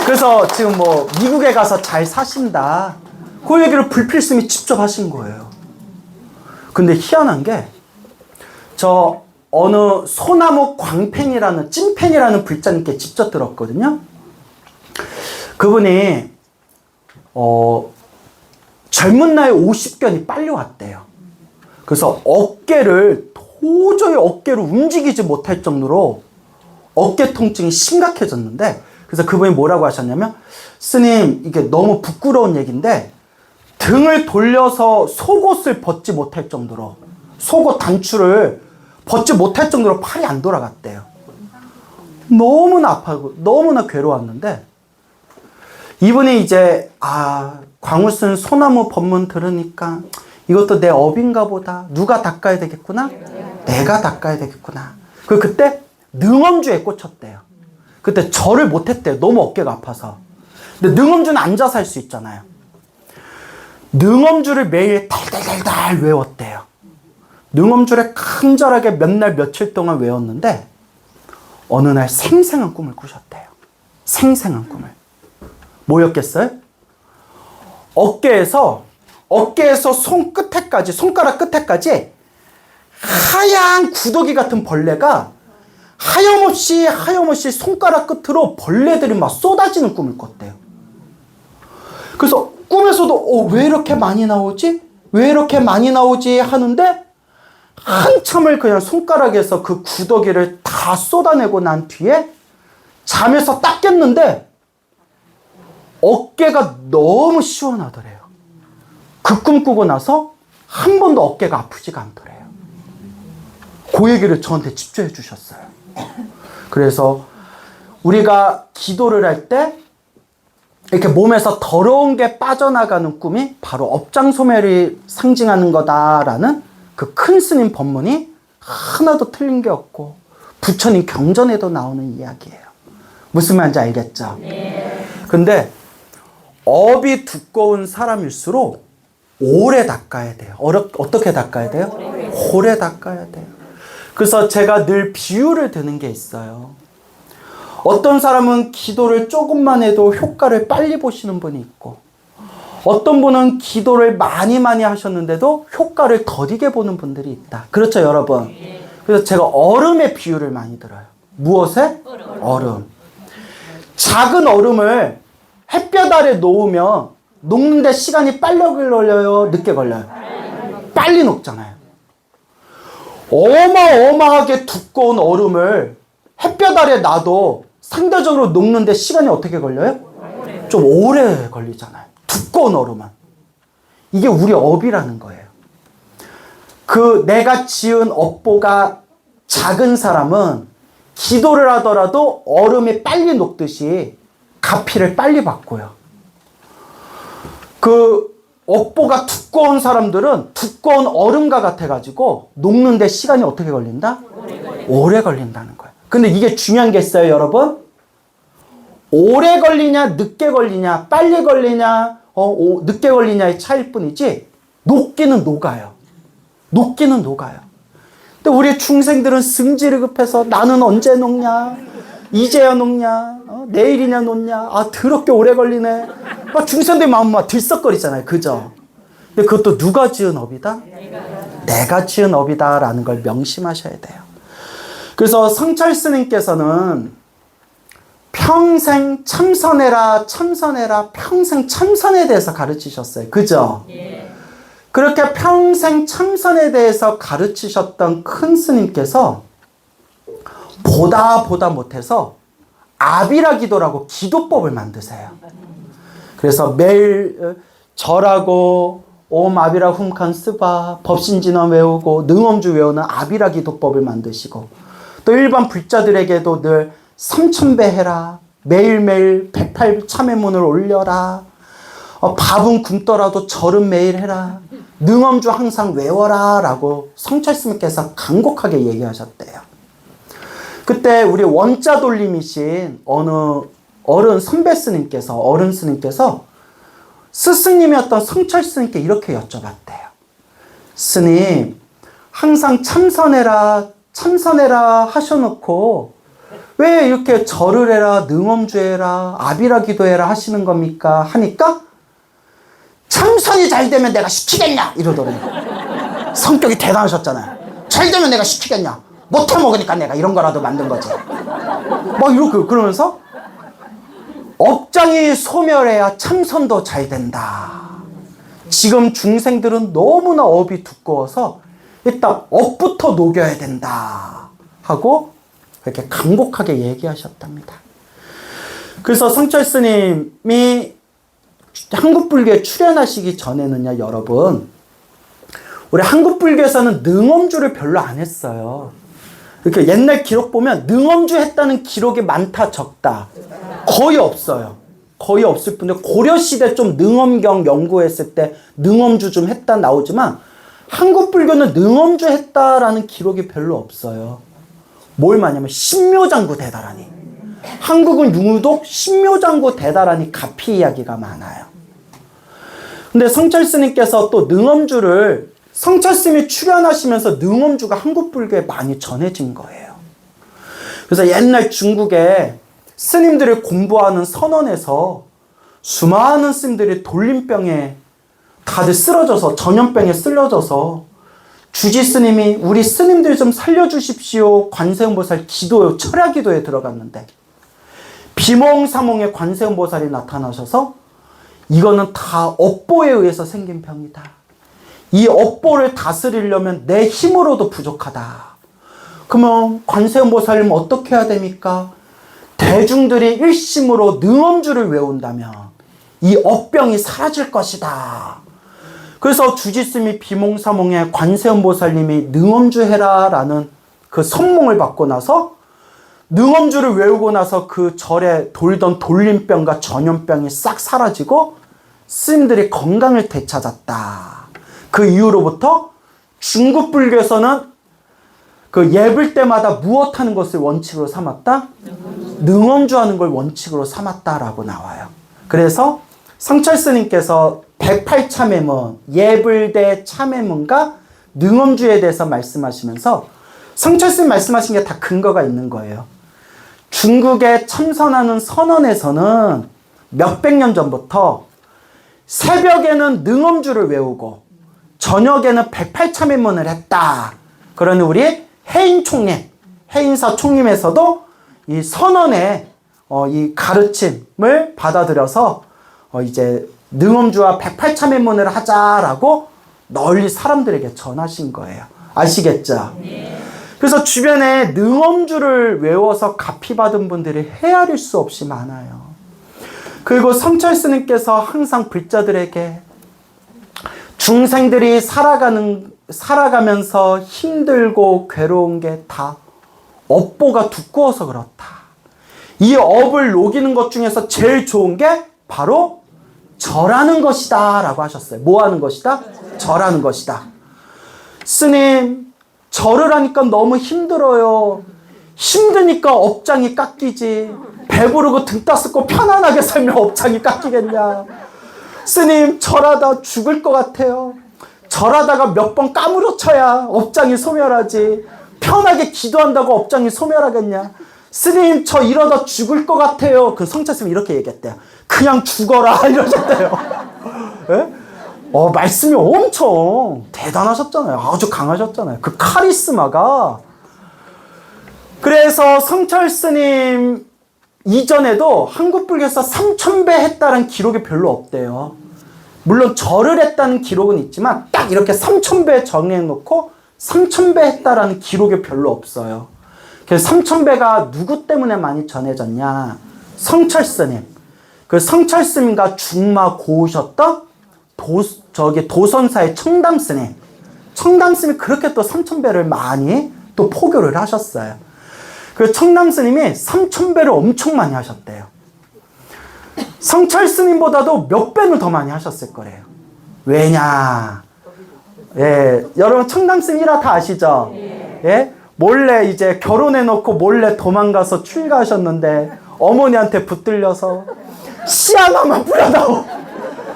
그래서 지금 뭐 미국에 가서 잘 사신다, 그 얘기를 불필스님이 직접 하신 거예요. 근데 희한한 게, 저 어느 소나무 광팬이라는, 찐팬이라는 불자님께 직접 들었거든요. 그분이 젊은 나이 50견이 빨리 왔대요. 그래서 도저히 어깨를 움직이지 못할 정도로 어깨 통증이 심각해졌는데, 그래서 그분이 뭐라고 하셨냐면, 스님, 이게 너무 부끄러운 얘기인데 등을 돌려서 속옷을 벗지 못할 정도로, 속옷 단추를 벗지 못할 정도로 팔이 안 돌아갔대요. 너무나 아파하고 너무나 괴로웠는데, 이분이 이제 광우스는 소나무 법문 들으니까 이것도 내 업인가 보다. 누가 닦아야 되겠구나? 내가 닦아야 되겠구나. 그때 능엄주에 꽂혔대요. 그때 절을 못했대요. 너무 어깨가 아파서. 근데 능엄주는 앉아서 할 수 있잖아요. 능엄주를 매일 달달달달 외웠대요. 능엄주를 간절하게 몇 날 며칠 동안 외웠는데, 어느 날 생생한 꿈을 꾸셨대요. 생생한 꿈을. 뭐였겠어요? 어깨에서 손가락 끝에까지 하얀 구더기 같은 벌레가 하염없이 손가락 끝으로 벌레들이 막 쏟아지는 꿈을 꿨대요. 그래서 꿈에서도 왜 이렇게 많이 나오지? 왜 이렇게 많이 나오지? 하는데 한참을 그냥 손가락에서 그 구더기를 다 쏟아내고 난 뒤에 잠에서 딱 깼는데 어깨가 너무 시원하더래요. 그 꿈 꾸고 나서 한 번도 어깨가 아프지가 않더래요. 그 얘기를 저한테 집중해 주셨어요. 그래서 우리가 기도를 할 때 이렇게 몸에서 더러운 게 빠져나가는 꿈이 바로 업장소멸이 상징하는 거다라는 그 큰 스님 법문이 하나도 틀린 게 없고 부처님 경전에도 나오는 이야기예요. 무슨 말인지 알겠죠? 네. 근데 업이 두꺼운 사람일수록 오래 닦아야 돼요. 어떻게 닦아야 돼요? 오래 닦아야 돼요. 그래서 제가 늘 비유를 드는 게 있어요. 어떤 사람은 기도를 조금만 해도 효과를 빨리 보시는 분이 있고, 어떤 분은 기도를 많이 하셨는데도 효과를 더디게 보는 분들이 있다. 그렇죠, 여러분? 그래서 제가 얼음의 비유를 많이 들어요. 무엇에? 얼음. 작은 얼음을 햇볕 아래 놓으면 녹는데 시간이 빨리 걸려요? 늦게 걸려요? 빨리 녹잖아요. 어마어마하게 두꺼운 얼음을 햇볕 아래 놔도 상대적으로 녹는데 시간이 어떻게 걸려요? 좀 오래 걸리잖아요. 두꺼운 얼음은. 이게 우리 업이라는 거예요. 그 내가 지은 업보가 작은 사람은 기도를 하더라도 얼음이 빨리 녹듯이 가피를 빨리 받고요. 그 업보가 두꺼운 사람들은 두꺼운 얼음과 같아가지고 녹는데 시간이 어떻게 걸린다? 오래 걸린다는 거예요. 근데 이게 중요한 게 있어요, 여러분. 오래 걸리냐, 늦게 걸리냐, 빨리 걸리냐, 늦게 걸리냐의 차이일 뿐이지 녹기는 녹아요. 녹기는 녹아요. 근데 우리 중생들은 승질이 급해서 나는 언제 녹냐? 이제야 녹냐? 내일이냐 녹냐? 아, 더럽게 오래 걸리네. 막 중생들 마음 막 들썩거리잖아요. 그죠? 근데 그것도 누가 지은 업이다? 내가 지은 업이다 라는 걸 명심하셔야 돼요. 그래서 성철 스님께서는 평생 참선해라, 참선해라, 평생 참선에 대해서 가르치셨어요. 그죠? 그렇게 평생 참선에 대해서 가르치셨던 큰 스님께서 보다 못해서 아비라 기도라고 기도법을 만드세요. 그래서 매일 절하고 옴 아비라 훔칸 스바 법신진언 외우고 능엄주 외우는 아비라 기도법을 만드시고 또 일반 불자들에게도 늘 3000배 해라. 매일매일 108 참회문을 올려라. 밥은 굶더라도 절은 매일 해라. 능엄주 항상 외워라 라고 성철 스님께서 간곡하게 얘기하셨대요. 그때 우리 원자 돌림이신 어느 어른 선배 스님께서 어른 스님께서 스승님이었던 성철 스님께 이렇게 여쭤봤대요. 스님, 항상 참선해라 참선해라 하셔놓고 왜 이렇게 절을 해라 능엄주해라 아비라 기도해라 하시는 겁니까? 하니까 참선이 잘 되면 내가 시키겠냐 이러더래요. 성격이 대단하셨잖아요. 잘 되면 내가 시키겠냐, 못해 먹으니까 내가 이런 거라도 만든 거지 막 이렇게 그러면서 업장이 소멸해야 참선도 잘 된다. 지금 중생들은 너무나 업이 두꺼워서 일단 업부터 녹여야 된다 하고 그렇게 간곡하게 얘기하셨답니다. 그래서 성철 스님이 한국불교에 출연하시기 전에는요, 여러분, 우리 한국불교에서는 능엄주를 별로 안 했어요. 이렇게 옛날 기록 보면 능엄주 했다는 기록이 많다 적다 거의 없어요. 거의 없을 뿐더러 고려시대 좀 능엄경 연구했을 때 능엄주 좀 했다 나오지만 한국불교는 능엄주 했다라는 기록이 별로 없어요. 뭘 말하냐면 신묘장구 대다라니. 한국은 유독 신묘장구 대다라니 가피 이야기가 많아요. 근데 성철 스님께서 또 능엄주를 성철 스님이 출연하시면서 능엄주가 한국불교에 많이 전해진 거예요. 그래서 옛날 중국에 스님들이 공부하는 선원에서 수많은 스님들이 돌림병에 다들 쓰러져서 전염병에 쓸려져서 주지 스님이 우리 스님들 좀 살려주십시오 관세음보살 기도 철야 기도에 들어갔는데 비몽사몽의 관세음보살이 나타나셔서 이거는 다 업보에 의해서 생긴 병이다. 이 업보를 다스리려면 내 힘으로도 부족하다. 그러면 관세음보살님 어떻게 해야 됩니까? 대중들이 일심으로 능엄주를 외운다면 이 업병이 사라질 것이다. 그래서 주지스님이 비몽사몽에 관세음보살님이 능엄주 해라 라는 그 선몽을 받고 나서 능엄주를 외우고 나서 그 절에 돌던 돌림병과 전염병이 싹 사라지고 스님들이 건강을 되찾았다. 그 이후로부터 중국 불교에서는 그 예불 때마다 무엇하는 것을 원칙으로 삼았다? 능엄주 하는 걸 원칙으로 삼았다라고 나와요. 그래서 성철 스님께서 108참회문, 예불대 참회문과 능엄주에 대해서 말씀하시면서 성철 스님 말씀하신 게 다 근거가 있는 거예요. 중국에 참선하는 선원에서는 몇백 년 전부터 새벽에는 능엄주를 외우고 저녁에는 108참회문을 했다. 그러니 우리 해인 총림, 해인사 총림에서도 이 선언의 이 가르침을 받아들여서 이제 능엄주와 108참회문을 하자라고 널리 사람들에게 전하신 거예요. 아시겠죠? 그래서 주변에 능엄주를 외워서 가피 받은 분들이 헤아릴 수 없이 많아요. 그리고 성철 스님께서 항상 불자들에게 중생들이 살아가면서 힘들고 괴로운 게 다 업보가 두꺼워서 그렇다. 이 업을 녹이는 것 중에서 제일 좋은 게 바로 절하는 것이다 라고 하셨어요. 뭐 하는 것이다? 절하는 것이다. 스님, 절을 하니까 너무 힘들어요. 힘드니까 업장이 깎이지. 배부르고 등 따숩고 편안하게 살면 업장이 깎이겠냐. 스님, 절하다 죽을 것 같아요. 절하다가 몇 번 까무러쳐야 업장이 소멸하지. 편하게 기도한다고 업장이 소멸하겠냐. 스님, 저 이러다 죽을 것 같아요. 그 성철스님이 이렇게 얘기했대요. 그냥 죽어라 이러셨대요. 예? 말씀이 엄청 대단하셨잖아요. 아주 강하셨잖아요. 그 카리스마가. 그래서 성철 스님 이전에도 한국 불교에서 3000배 했다는 기록이 별로 없대요. 물론 절을 했다는 기록은 있지만 딱 이렇게 3000배 정해놓고 3000배 했다라는 기록이 별로 없어요. 그래서 3000배가 누구 때문에 많이 전해졌냐? 성철 스님. 그 성철 스님과 중마 고우셨던 도선사의 청담 스님. 청담 스님이 그렇게 또 3000배를 많이 또 포교를 하셨어요. 그 청담 스님이 3000배를 엄청 많이 하셨대요. 성철 스님보다도 몇 배는 더 많이 하셨을 거래요. 왜냐? 예, 여러분 청담 스님 일화 다 아시죠? 예? 몰래 이제 결혼해놓고 몰래 도망가서 출가하셨는데 어머니한테 붙들려서 씨 하나만 뿌려다오.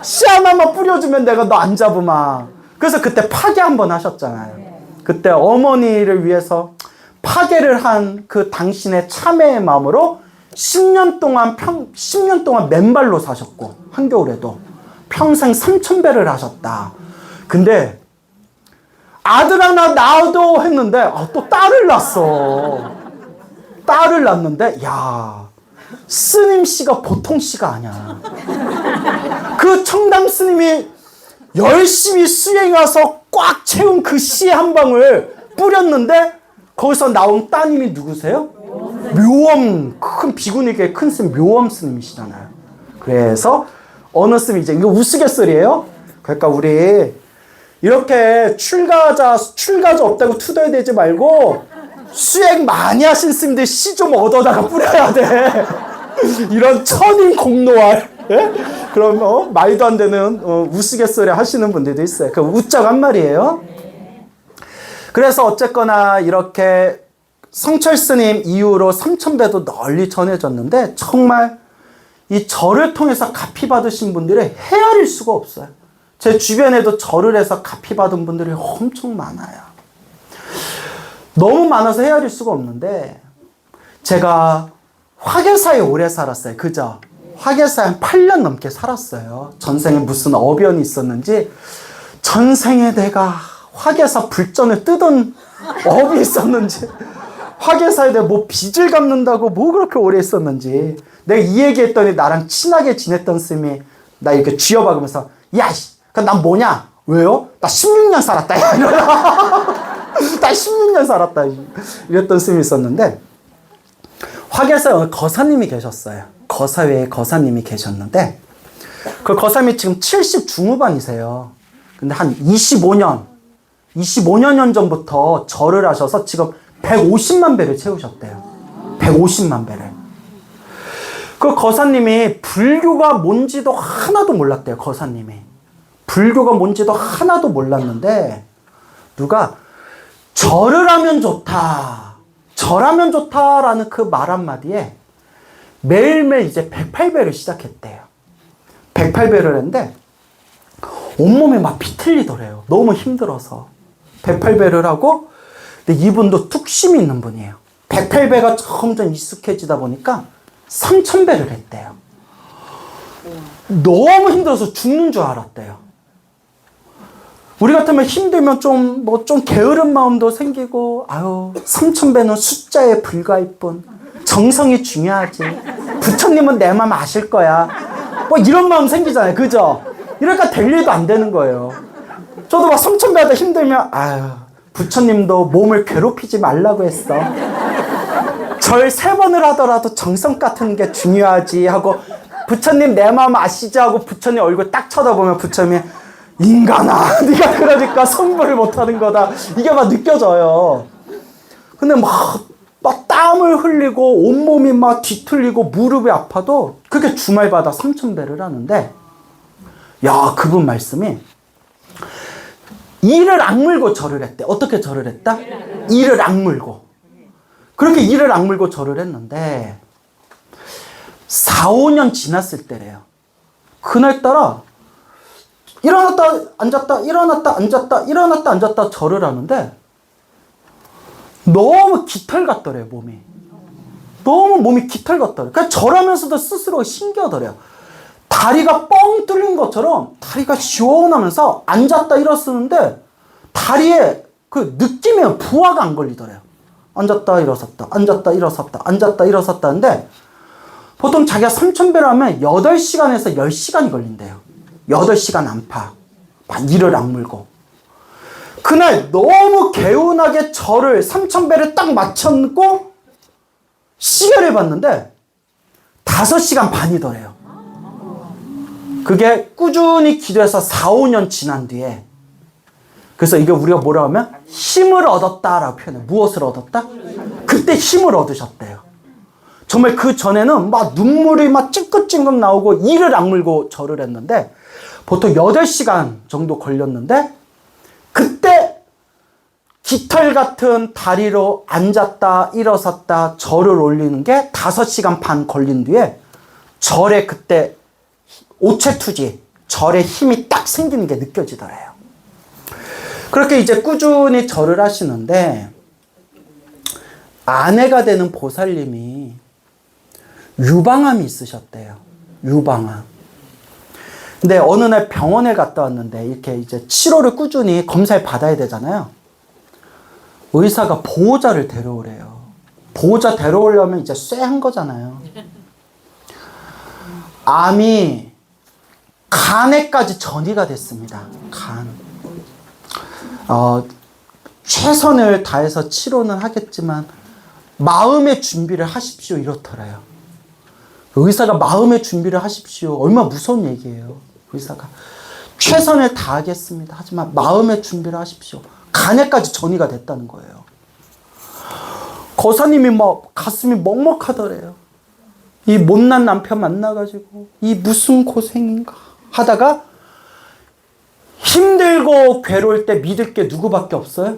씨 하나만 뿌려주면 내가 너 안 잡으마. 그래서 그때 파괴 한번 하셨잖아요. 그때 어머니를 위해서 파괴를 한 그 당신의 참회의 마음으로 10년 동안 맨발로 사셨고 한겨울에도 평생 3000배를 하셨다. 근데 아들 하나 낳아도 했는데 또 딸을 낳았어. 딸을 낳았는데 야, 스님 씨가 보통 씨가 아니야. 그 청담 스님이 열심히 수행해서 꽉 채운 그 씨 한 방울 뿌렸는데 거기서 나온 따님이 누구세요? 묘엄, 큰 비구니계 큰 스님 묘엄 스님이시잖아요. 그래서 어느 스님 이제 이거 우스갯소리예요. 그러니까 우리 이렇게 출가자 없다고 투덜대지 말고 수행 많이 하신 스님들 씨 좀 얻어다가 뿌려야 돼. 이런 천인 공노할. 예? 그럼 말도 안 되는 우스갯소리 하시는 분들도 있어요. 그 웃자고 한 말이에요. 그래서 어쨌거나 이렇게 성철 스님 이후로 3000배도 널리 전해졌는데 정말 이 절을 통해서 가피 받으신 분들이 헤아릴 수가 없어요. 제 주변에도 절을 해서 가피 받은 분들이 엄청 많아요. 너무 많아서 헤아릴 수가 없는데 제가 화계사에 오래 살았어요. 그죠? 화계사에 한 8년 넘게 살았어요. 전생에 무슨 어변이 있었는지 전생에 내가 화계사 불전을 뜯은 업이 있었는지 화계사에 내가 뭐 빚을 갚는다고 뭐 그렇게 오래 있었는지 내가 이 얘기했더니 나랑 친하게 지냈던 스님이 나 이렇게 쥐어박으면서 야, 그럼 난 뭐냐? 왜요? 나 16년 살았다. 나 16년 살았다. 이랬던 스님이 있었는데 화계사에 거사님이 계셨어요. 거사회에 거사님이 계셨는데 그 거사님이 지금 70 중후반이세요. 근데 한 25년 전부터 절을 하셔서 지금 150만 배를 채우셨대요. 150만 배를. 그 거사님이 불교가 뭔지도 하나도 몰랐대요. 거사님이. 불교가 뭔지도 하나도 몰랐는데 누가 절을 하면 좋다. 절하면 좋다라는 그 말 한마디에 매일매일 이제 108배를 시작했대요. 108배를 했는데 온몸이 막 비틀리더래요. 너무 힘들어서. 108배를 하고 근데 이분도 뚝심이 있는 분이에요. 108배가 점점 익숙해지다 보니까 3000배를 했대요. 너무 힘들어서 죽는 줄 알았대요. 우리 같으면 힘들면 좀 게으른 마음도 생기고, 아유, 3000배는 숫자에 불과할 뿐. 정성이 중요하지. 부처님은 내 마음 아실 거야. 뭐 이런 마음 생기잖아요. 그죠? 이러니까 될 일도 안 되는 거예요. 저도 막 3000배 하다 힘들면, 아유, 부처님도 몸을 괴롭히지 말라고 했어. 절 3번을 하더라도 정성 같은 게 중요하지 하고, 부처님 내 마음 아시지 하고 부처님 얼굴 딱 쳐다보면 부처님이 인간아, 네가 그러니까 성불을 못하는 거다. 이게 막 느껴져요. 근데 막 땀을 흘리고 온몸이 막 뒤틀리고 무릎이 아파도 그게 주말마다 3000배를 하는데, 야, 그분 말씀이 이를 악물고 절을 했대. 어떻게 절을 했다? 이를 악물고. 그렇게 이를 악물고 절을 했는데 4, 5년 지났을 때래요. 그날따라 일어났다 앉았다 일어났다 앉았다 일어났다 앉았다 절을 하는데 너무 깃털 같더래요. 몸이 너무 몸이 깃털 같더래요. 그러니까 절하면서도 스스로 신기하더래요. 다리가 뻥 뚫린 것처럼 다리가 시원하면서 앉았다 일어서는데 다리에 그 느낌에 부하가 안 걸리더래요. 앉았다 일어섰다 앉았다 일어섰다 앉았다 일어섰다 하는데 보통 자기가 3000배를 하면 8시간에서 10시간이 걸린대요. 8시간 안팎 막 이를 악물고. 그날 너무 개운하게 절을 3000배를 딱 마쳤고 시계를 봤는데 5시간 반이더래요. 그게 꾸준히 기도해서 4, 5년 지난 뒤에, 그래서 이게 우리가 뭐라 하면 힘을 얻었다라고 표현해. 무엇을 얻었다? 그때 힘을 얻으셨대요. 정말 그 전에는 막 눈물이 막 찔끔찔끔 나오고 이를 악물고 절을 했는데 보통 8시간 정도 걸렸는데 그때 깃털 같은 다리로 앉았다 일어섰다 절을 올리는 게 5시간 반 걸린 뒤에 절에 그때 오체투지, 절에 힘이 딱 생기는 게 느껴지더래요. 그렇게 이제 꾸준히 절을 하시는데 아내가 되는 보살님이 유방암이 있으셨대요. 유방암. 근데 어느 날 병원에 갔다 왔는데 이렇게 이제 치료를 꾸준히 검사를 받아야 되잖아요. 의사가 보호자를 데려오래요. 보호자 데려오려면 이제 쇠한 거잖아요. 암이 간에까지 전이가 됐습니다. 간. 최선을 다해서 치료는 하겠지만 마음의 준비를 하십시오 이렇더래요. 의사가 마음의 준비를 하십시오. 얼마나 무서운 얘기예요. 의사가 최선을 다하겠습니다. 하지만 마음의 준비를 하십시오. 간에까지 전이가 됐다는 거예요. 거사님이 막 가슴이 먹먹하더래요. 이 못난 남편 만나가지고 이 무슨 고생인가 하다가 힘들고 괴로울 때 믿을 게 누구밖에 없어요?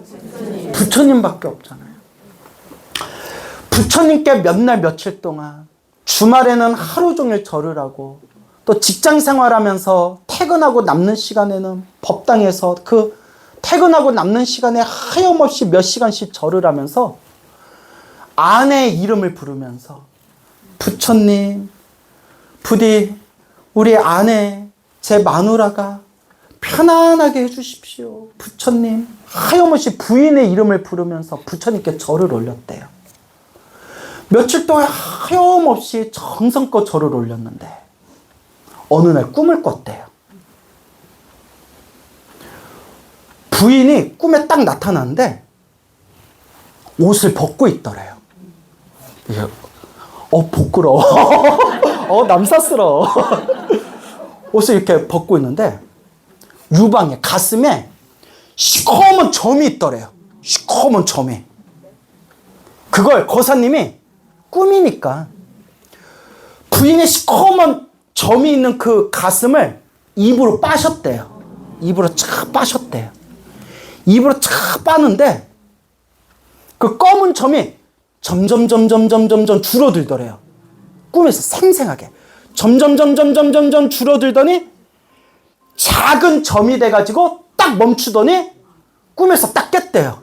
부처님밖에 없잖아요. 부처님께 몇 날 며칠 동안 주말에는 하루 종일 절을 하고 또 직장 생활하면서 퇴근하고 남는 시간에는 법당에서 그 퇴근하고 남는 시간에 하염없이 몇 시간씩 절을 하면서 아내의 이름을 부르면서 부처님, 부디 우리 아내, 제 마누라가 편안하게 해주십시오. 부처님, 하염없이 부인의 이름을 부르면서 부처님께 절을 올렸대요. 며칠 동안 하염없이 정성껏 절을 올렸는데 어느 날 꿈을 꿨대요. 부인이 꿈에 딱 나타났는데 옷을 벗고 있더래요. 이게 부끄러워. 남사스러워. 옷을 이렇게 벗고 있는데 유방에 가슴에 시커먼 점이 있더래요. 시커먼 점이. 그걸 거사님이 꿈이니까 부인의 시커먼 점이 있는 그 가슴을 입으로 빠셨대요. 입으로 착 빠셨대요. 입으로 착 빠는데 그 검은 점이 점점 줄어들더래요. 꿈에서 생생하게 점점 줄어들더니 작은 점이 돼가지고 딱 멈추더니 꿈에서 딱 깼대요.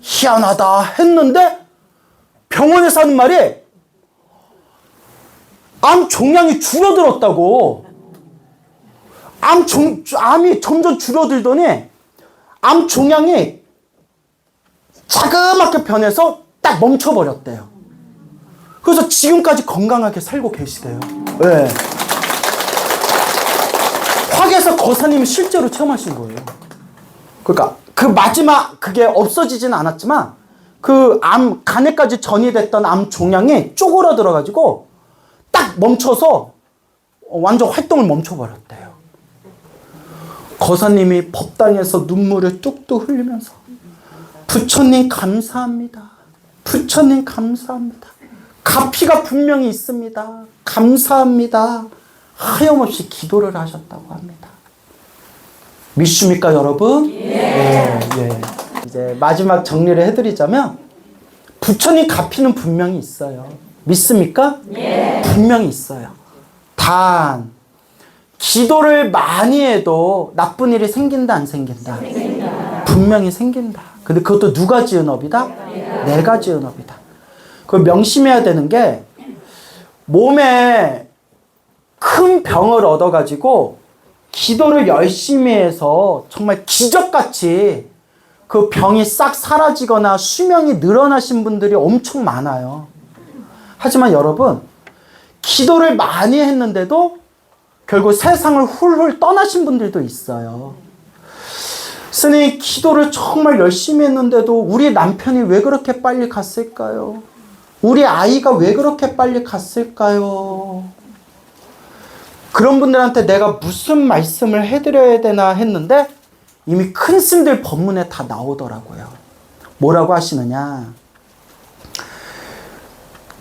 희한하다 했는데 병원에서 하는 말이 암 종양이 줄어들었다고. 암이 점점 줄어들더니 암 종양이 자그맣게 변해서 딱 멈춰버렸대요. 그래서 지금까지 건강하게 살고 계시대요. 네. 화계에서 거사님이 실제로 체험하신 거예요. 그러니까 그 마지막 그게 없어지진 않았지만 그 암 간에까지 전이됐던 암 종양이 쪼그라들어가지고 딱 멈춰서 완전 활동을 멈춰버렸대요. 거사님이 법당에서 눈물을 뚝뚝 흘리면서 부처님 감사합니다. 부처님 감사합니다. 가피가 분명히 있습니다. 감사합니다. 하염없이 기도를 하셨다고 합니다. 믿습니까, 여러분? 예. 예. 이제 마지막 정리를 해드리자면 부처님 가피는 분명히 있어요. 믿습니까? 예. 분명히 있어요. 단 기도를 많이 해도 나쁜 일이 생긴다, 안 생긴다? 생긴다. 분명히 생긴다. 근데 그것도 누가 지은 업이다? 내가 지은 업이다. 그걸 명심해야 되는 게 몸에 큰 병을 얻어가지고 기도를 열심히 해서 정말 기적같이 그 병이 싹 사라지거나 수명이 늘어나신 분들이 엄청 많아요. 하지만 여러분, 기도를 많이 했는데도 결국 세상을 훌훌 떠나신 분들도 있어요. 스님, 기도를 정말 열심히 했는데도 우리 남편이 왜 그렇게 빨리 갔을까요? 우리 아이가 왜 그렇게 빨리 갔을까요? 그런 분들한테 내가 무슨 말씀을 해드려야 되나 했는데 이미 큰 스님들 법문에 다 나오더라고요. 뭐라고 하시느냐?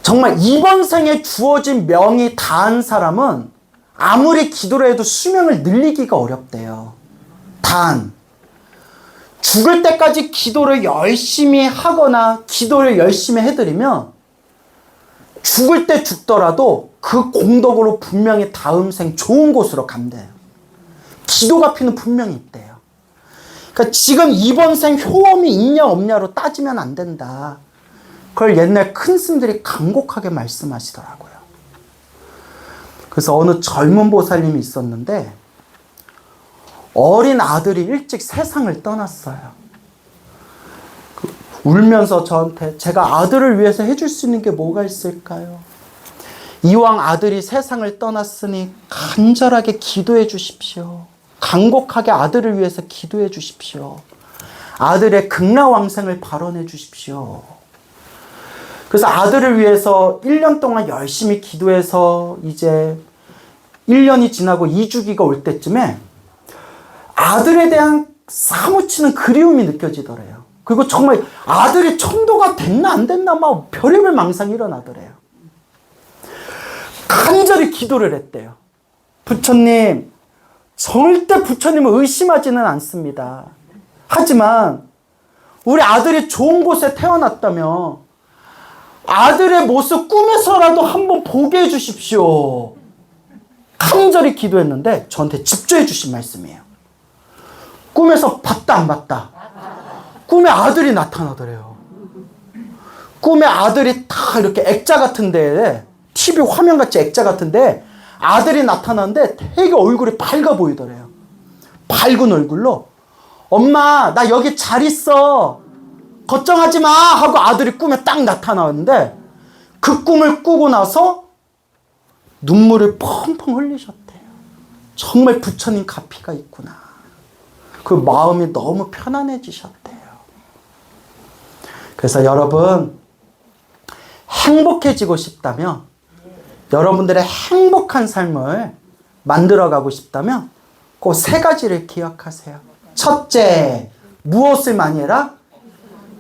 정말 이번 생에 주어진 명이 다한 사람은 아무리 기도를 해도 수명을 늘리기가 어렵대요. 단 죽을 때까지 기도를 열심히 하거나 기도를 열심히 해드리면 죽을 때 죽더라도 그 공덕으로 분명히 다음 생 좋은 곳으로 간대요. 기도 갚이는 분명히 있대요. 그러니까 지금 이번 생 효험이 있냐 없냐로 따지면 안 된다. 그걸 옛날 큰 스님들이 간곡하게 말씀하시더라고요. 그래서 어느 젊은 보살님이 있었는데 어린 아들이 일찍 세상을 떠났어요. 울면서 저한테 제가 아들을 위해서 해줄 수 있는 게 뭐가 있을까요? 이왕 아들이 세상을 떠났으니 간절하게 기도해 주십시오. 간곡하게 아들을 위해서 기도해 주십시오. 아들의 극락왕생을 발언해 주십시오. 그래서 아들을 위해서 1년 동안 열심히 기도해서 이제 1년이 지나고 2주기가 올 때쯤에 아들에 대한 사무치는 그리움이 느껴지더래요. 그리고 정말 아들이 천도가 됐나 안 됐나 막 별의별 망상이 일어나더래요. 간절히 기도를 했대요. 부처님, 절대 부처님을 의심하지는 않습니다. 하지만 우리 아들이 좋은 곳에 태어났다면 아들의 모습 꿈에서라도 한번 보게 해주십시오. 간절히 기도했는데 저한테 집조해 주신 말씀이에요. 꿈에서 봤다 안 봤다? 꿈에 아들이 나타나더래요. 꿈에 아들이 다 이렇게 액자 같은데, TV 화면같이 액자 같은데 아들이 나타났는데 되게 얼굴이 밝아 보이더래요. 밝은 얼굴로 엄마 나 여기 잘 있어 걱정하지 마 하고 아들이 꿈에 딱 나타나는데 그 꿈을 꾸고 나서 눈물을 펑펑 흘리셨대요. 정말 부처님 가피가 있구나. 그 마음이 너무 편안해지셨대요. 그래서 여러분 행복해지고 싶다면, 여러분들의 행복한 삶을 만들어가고 싶다면 꼭 3가지를 기억하세요. 첫째, 무엇을 많이 해라?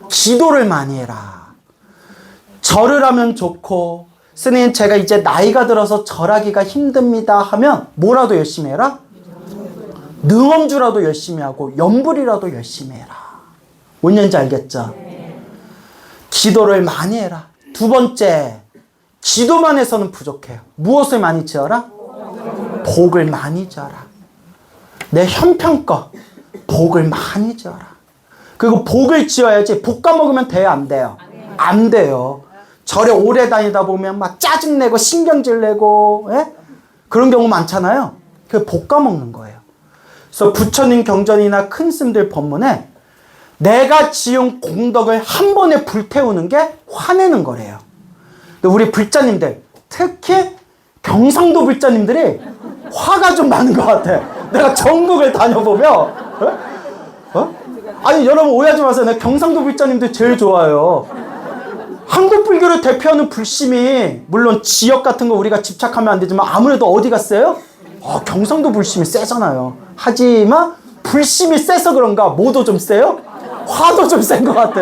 기도를 많이 해라. 절을 하면 좋고, 스님 제가 이제 나이가 들어서 절하기가 힘듭니다 하면 뭐라도 열심히 해라? 능엄주라도 열심히 하고 염불이라도 열심히 해라. 뭔 얘기인지 알겠죠? 기도를 많이 해라. 2번째, 기도만 해서는 부족해요. 무엇을 많이 지어라? 복을 많이 지어라. 내 형편껏 복을 많이 지어라. 그리고 복을 지어야지 복 까먹으면 돼요, 안 돼요? 안 돼요. 절에 오래 다니다 보면 막 짜증내고 신경질 내고, 예? 그런 경우 많잖아요. 그게 볶아먹는 거예요. 그래서 부처님 경전이나 큰 스님들 법문에 내가 지은 공덕을 한 번에 불태우는 게 화내는 거래요. 근데 우리 불자님들, 특히 경상도 불자님들이 화가 좀 많은 것 같아. 내가 전국을 다녀보면, 아니, 여러분 오해하지 마세요. 내가 경상도 불자님들 제일 좋아요. 한국 불교를 대표하는 불심이, 물론 지역 같은 거 우리가 집착하면 안 되지만 아무래도 어디가 세요? 경상도 불심이 세잖아요. 하지만 불심이 세서 그런가 뭐도 좀 세요? 화도 좀 센 것 같아.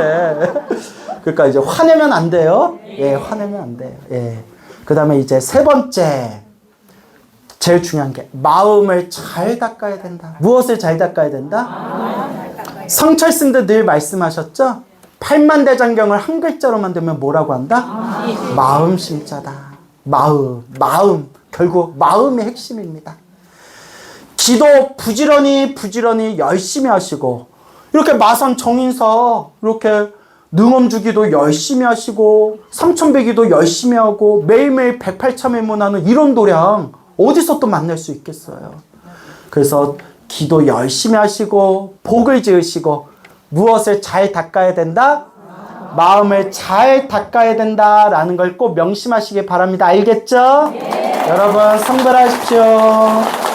그러니까 이제 화내면 안 돼요. 예, 화내면 안 돼요. 예. 그 다음에 이제 세 번째. 제일 중요한 게 마음을 잘 닦아야 된다. 무엇을 잘 닦아야 된다? 성철스님도 늘 말씀하셨죠? 팔만대장경을 한 글자로 만들면 뭐라고 한다? 마음심자다. 마음. 결국 마음이 핵심입니다. 기도 부지런히 열심히 하시고, 이렇게 마산 정인사 이렇게 능엄주기도 열심히 하시고, 삼천배기도 열심히 하고, 매일매일 108참회문하는 이런 도량 어디서 또 만날 수 있겠어요. 그래서 기도 열심히 하시고 복을 지으시고 무엇을 잘 닦아야 된다? 마음을 잘 닦아야 된다라는 걸 꼭 명심하시기 바랍니다. 알겠죠? 여러분 성불하십시오.